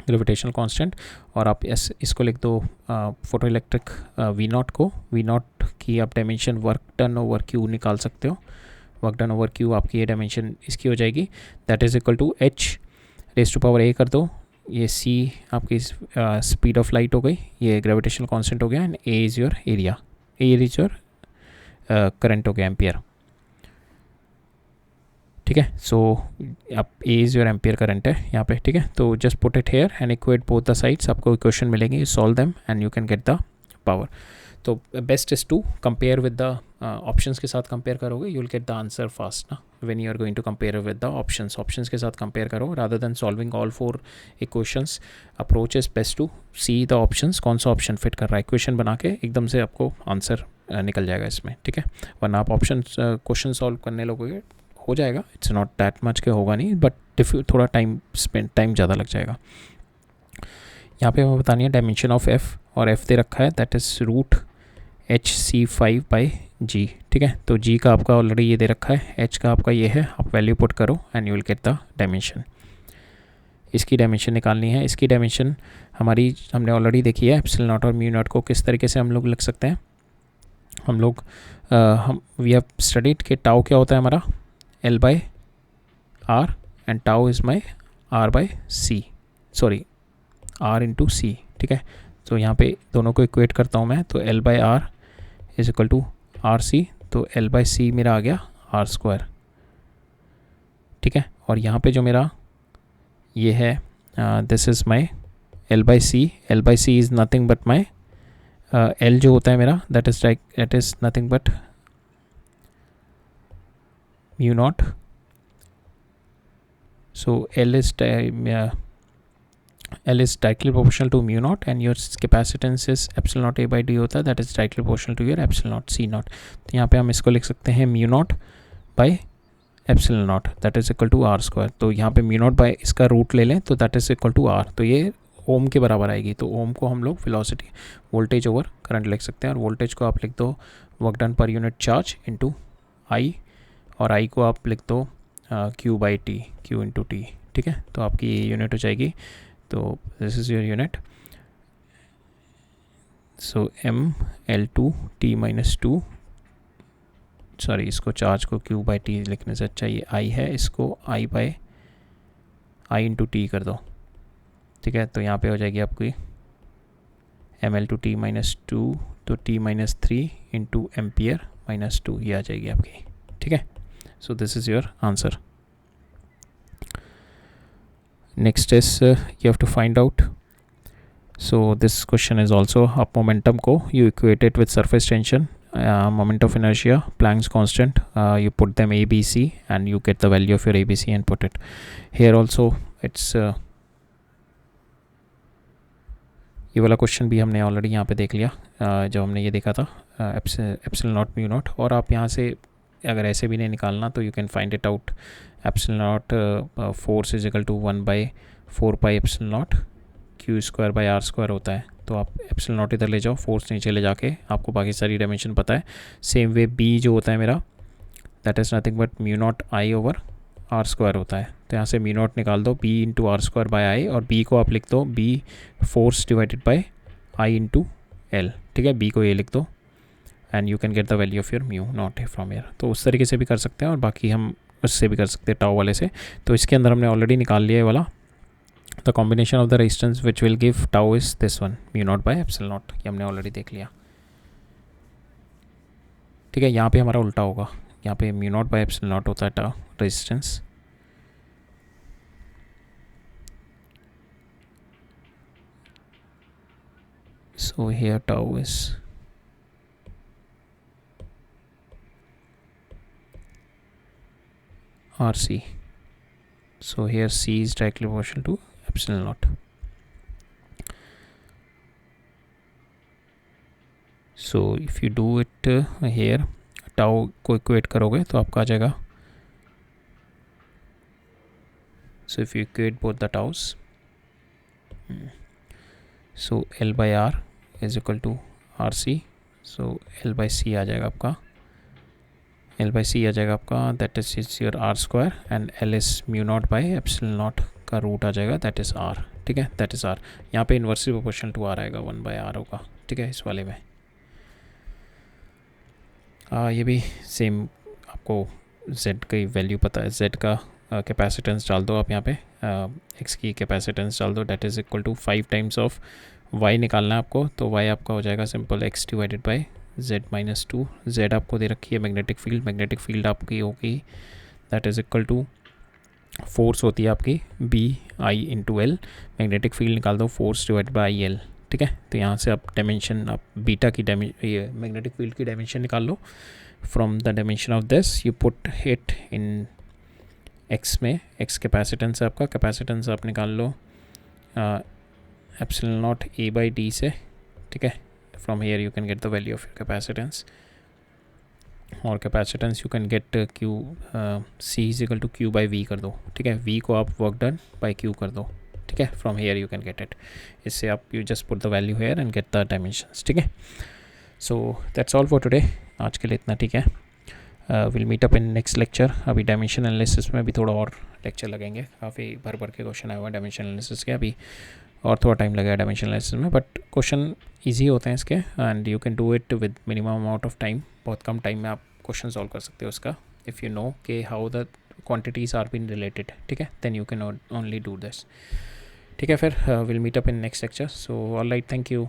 gravitational constant, और आप इसको लिख दो फोटो इलेक्ट्रिक V0 को, V0 की आप dimension work done over Q निकाल सकते हो, वर्क डन ओवर Q आपकी ये डायमेंशन इसकी हो जाएगी, that is equal to H raise to power A कर दो, ये C आपकी स्पीड ऑफ लाइट हो गई, ये ग्रेविटेशनल कांस्टेंट हो गया, and A is your area, A is your current हो गया एम्पियर, ठीक है। सो आप A is your ampere current है यहाँ पे, ठीक है। तो just put it here and equate both the sides, आपको इक्वेशन मिलेंगे, solve them and you can get the power. So best is to compare with the options के साथ कंपेयर करोगे, you will get the answer fast ना when you are going to compare with the options के साथ compare करो rather than solving all 4 equations. Approach is best to see the options, कौन सा option fit कर रहा है, इक्वेशन बना के एकदम से आपको आंसर निकल जाएगा इसमें, ठीक है। वरना आप ऑप्शन क्वेश्चन सॉल्व करने लगोगे, हो जाएगा, इट्स नॉट दैट मच के होगा नहीं, बट थोड़ा टाइम ज़्यादा लग जाएगा। यहाँ पे हमें बतानी है डायमेंशन ऑफ एफ़, और एफ़ दे रखा है दैट इज़ √HC5/G, ठीक है। तो G का आपका ऑलरेडी ये दे रखा है, H का आपका ये है, आप वैल्यू पुट करो and you will get the dimension. इसकी डायमेंशन निकालनी है। इसकी डायमेंशन हमारी हमने देखी है, एप्सिलॉन नॉट और म्यू नॉट को किस तरीके से हम लोग लिख सकते हैं। हम वी हैव स्टडीड कि टाउ क्या होता है हमारा L/R and tau is my R/C, sorry R/C, ठीक है। तो यहाँ पे दोनों को इक्वेट करता हूँ मैं, तो L/R is equal to RC, तो L/C मेरा आ गया R², ठीक है। और यहाँ पे जो मेरा ये है this is my L/C is nothing but my L जो होता है मेरा that is nothing but mu naught, so L is directly proportional to mu naught and your capacitance is epsilon naught A/D होता है, that is directly proportional to your epsilon naught C naught। तो यहाँ पे हम इसको लिख सकते हैं mu naught by epsilon naught that is equal to R²। तो यहाँ पे mu naught by इसका रूट ले लें तो that is equal to R, तो ये ओम के बराबर आएगी। तो ओम को हम लोग वेलोसिटी वोल्टेज ओवर करंट लिख सकते हैं, और वोल्टेज को आप लिख दो work done per unit charge into आई, और आई को आप लिख दो Q/T, Q इंटू T, ठीक है। तो आपकी ये यूनिट हो जाएगी, तो this is your unit. So mL2T-2, sorry इसको चार्ज को Q/T लिखने से अच्छा ये I है, इसको I इंटू T कर दो, ठीक है। तो यहाँ पे हो जाएगी आपकी mL2T-2, तो T-3 इंटू एम्पियर-2 ये आ जाएगी आपकी, ठीक है। सो this is your answer. Next is you have to find out, so this question is also up momentum को you equate it with surface tension, moment of inertia, Planck's constant, you put them A, B, C and you get the value of your A, B, C and put it here also। it's ये वाला question भी हमने ऑलरेडी यहाँ पे देख लिया, जब हमने ये देखा था एप्सिलॉन नॉट म्यू नॉट। और आप यहाँ से अगर ऐसे भी नहीं निकालना तो you can find it out, epsilon naught force is equal to 1/4 epsilon naught Q²/R² होता है। तो आप एप्सिलॉन नॉट इधर ले जाओ, फोर्स नीचे ले जाके आपको बाकी सारी डायमेंशन पता है। सेम वे B जो होता है मेरा that is nothing but mu naught I over R² होता है। तो यहाँ से म्यू नॉट निकाल दो, B इंटू R²/I, और B को आप लिख दो B force divided by I into L, ठीक है। B को ये लिख दो and you can get the value of your mu naught from here. तो उस तरीके से भी कर सकते हैं, और बाकी हम उससे भी कर सकते हैं टाउ वाले से। तो इसके अंदर हमने ऑलरेडी निकाल लिया है वाला, the combination of the resistance which will give tau is this one, mu naught by epsilon not, ये हमने ऑलरेडी देख लिया, ठीक है। यहाँ पे हमारा उल्टा होगा, यहाँ पे mu naught by epsilon not होता है tau resistance, so here tau is RC, so here C is directly proportional to epsilon naught। so if you do it here tau को इक्वेट करोगे तो आपका आ जाएगा, so if you equate both the taus, so L/R is equal to RC, so L/C आ जाएगा आपका, L/C आ जाएगा आपका that is your R² and L is mu naught by epsilon not का रूट आ जाएगा दैट इज़ R, ठीक है, that is R। यहाँ पे इन्वर्सली प्रोपोर्शनल टू R आएगा, 1/R होगा, ठीक है। इस वाले में ये भी सेम आपको Z की वैल्यू पता है, Z का कैपेसिटेंस डाल दो आप यहाँ पे, X की कैपेसिटेंस डाल दो that is equal to 5 times of Y निकालना है आपको। तो Y आपका हो जाएगा simple X divided by Z-2, Z आपको दे रखी है मैग्नेटिक फील्ड आपकी होगी that is equal to force होती है आपकी B I into L, magnetic field निकाल दो फोर्स डिवाइड बाई L, ठीक है। तो यहाँ से आप डायमेंशन, आप बीटा की ये मैग्नेटिक फील्ड की डायमेंशन निकाल लो। From the dimension of this you put it in X में। एक्स कैपेसिटेंस है आपका, कैपेसिटेंस आप निकाल लो epsilon nought A by D से, ठीक है। From here you can get the value of capacitance, और capacitance you can get Q C is equal to Q by V कर दो, ठीक है। वी को आप वर्क डन बाई क्यू कर दो, ठीक है। From here you can get it. इससे आप you just put the value here and get the dimensions, ठीक है। So that's all for today, आज के लिए इतना, ठीक है। Will meet up in next lecture. अभी डायमेंशन एनालिसिस में भी थोड़ा और लेक्चर लगेंगे, काफ़ी भर भर के क्वेश्चन आए हुए हैं डायमेंशन एनालिसिस के, अभी और थोड़ा टाइम लगेगा डायमेंशन एनालिसिस में, बट क्वेश्चन ईजी होते हैं इसके and you can do it with minimum amount of time. बहुत कम टाइम में आप क्वेश्चन सॉल्व कर सकते हो उसका, इफ़ यू नो कि how the quantities are been related, ठीक है, then you can only do this, ठीक है। फिर will meet up in next lecture. So all right, thank you.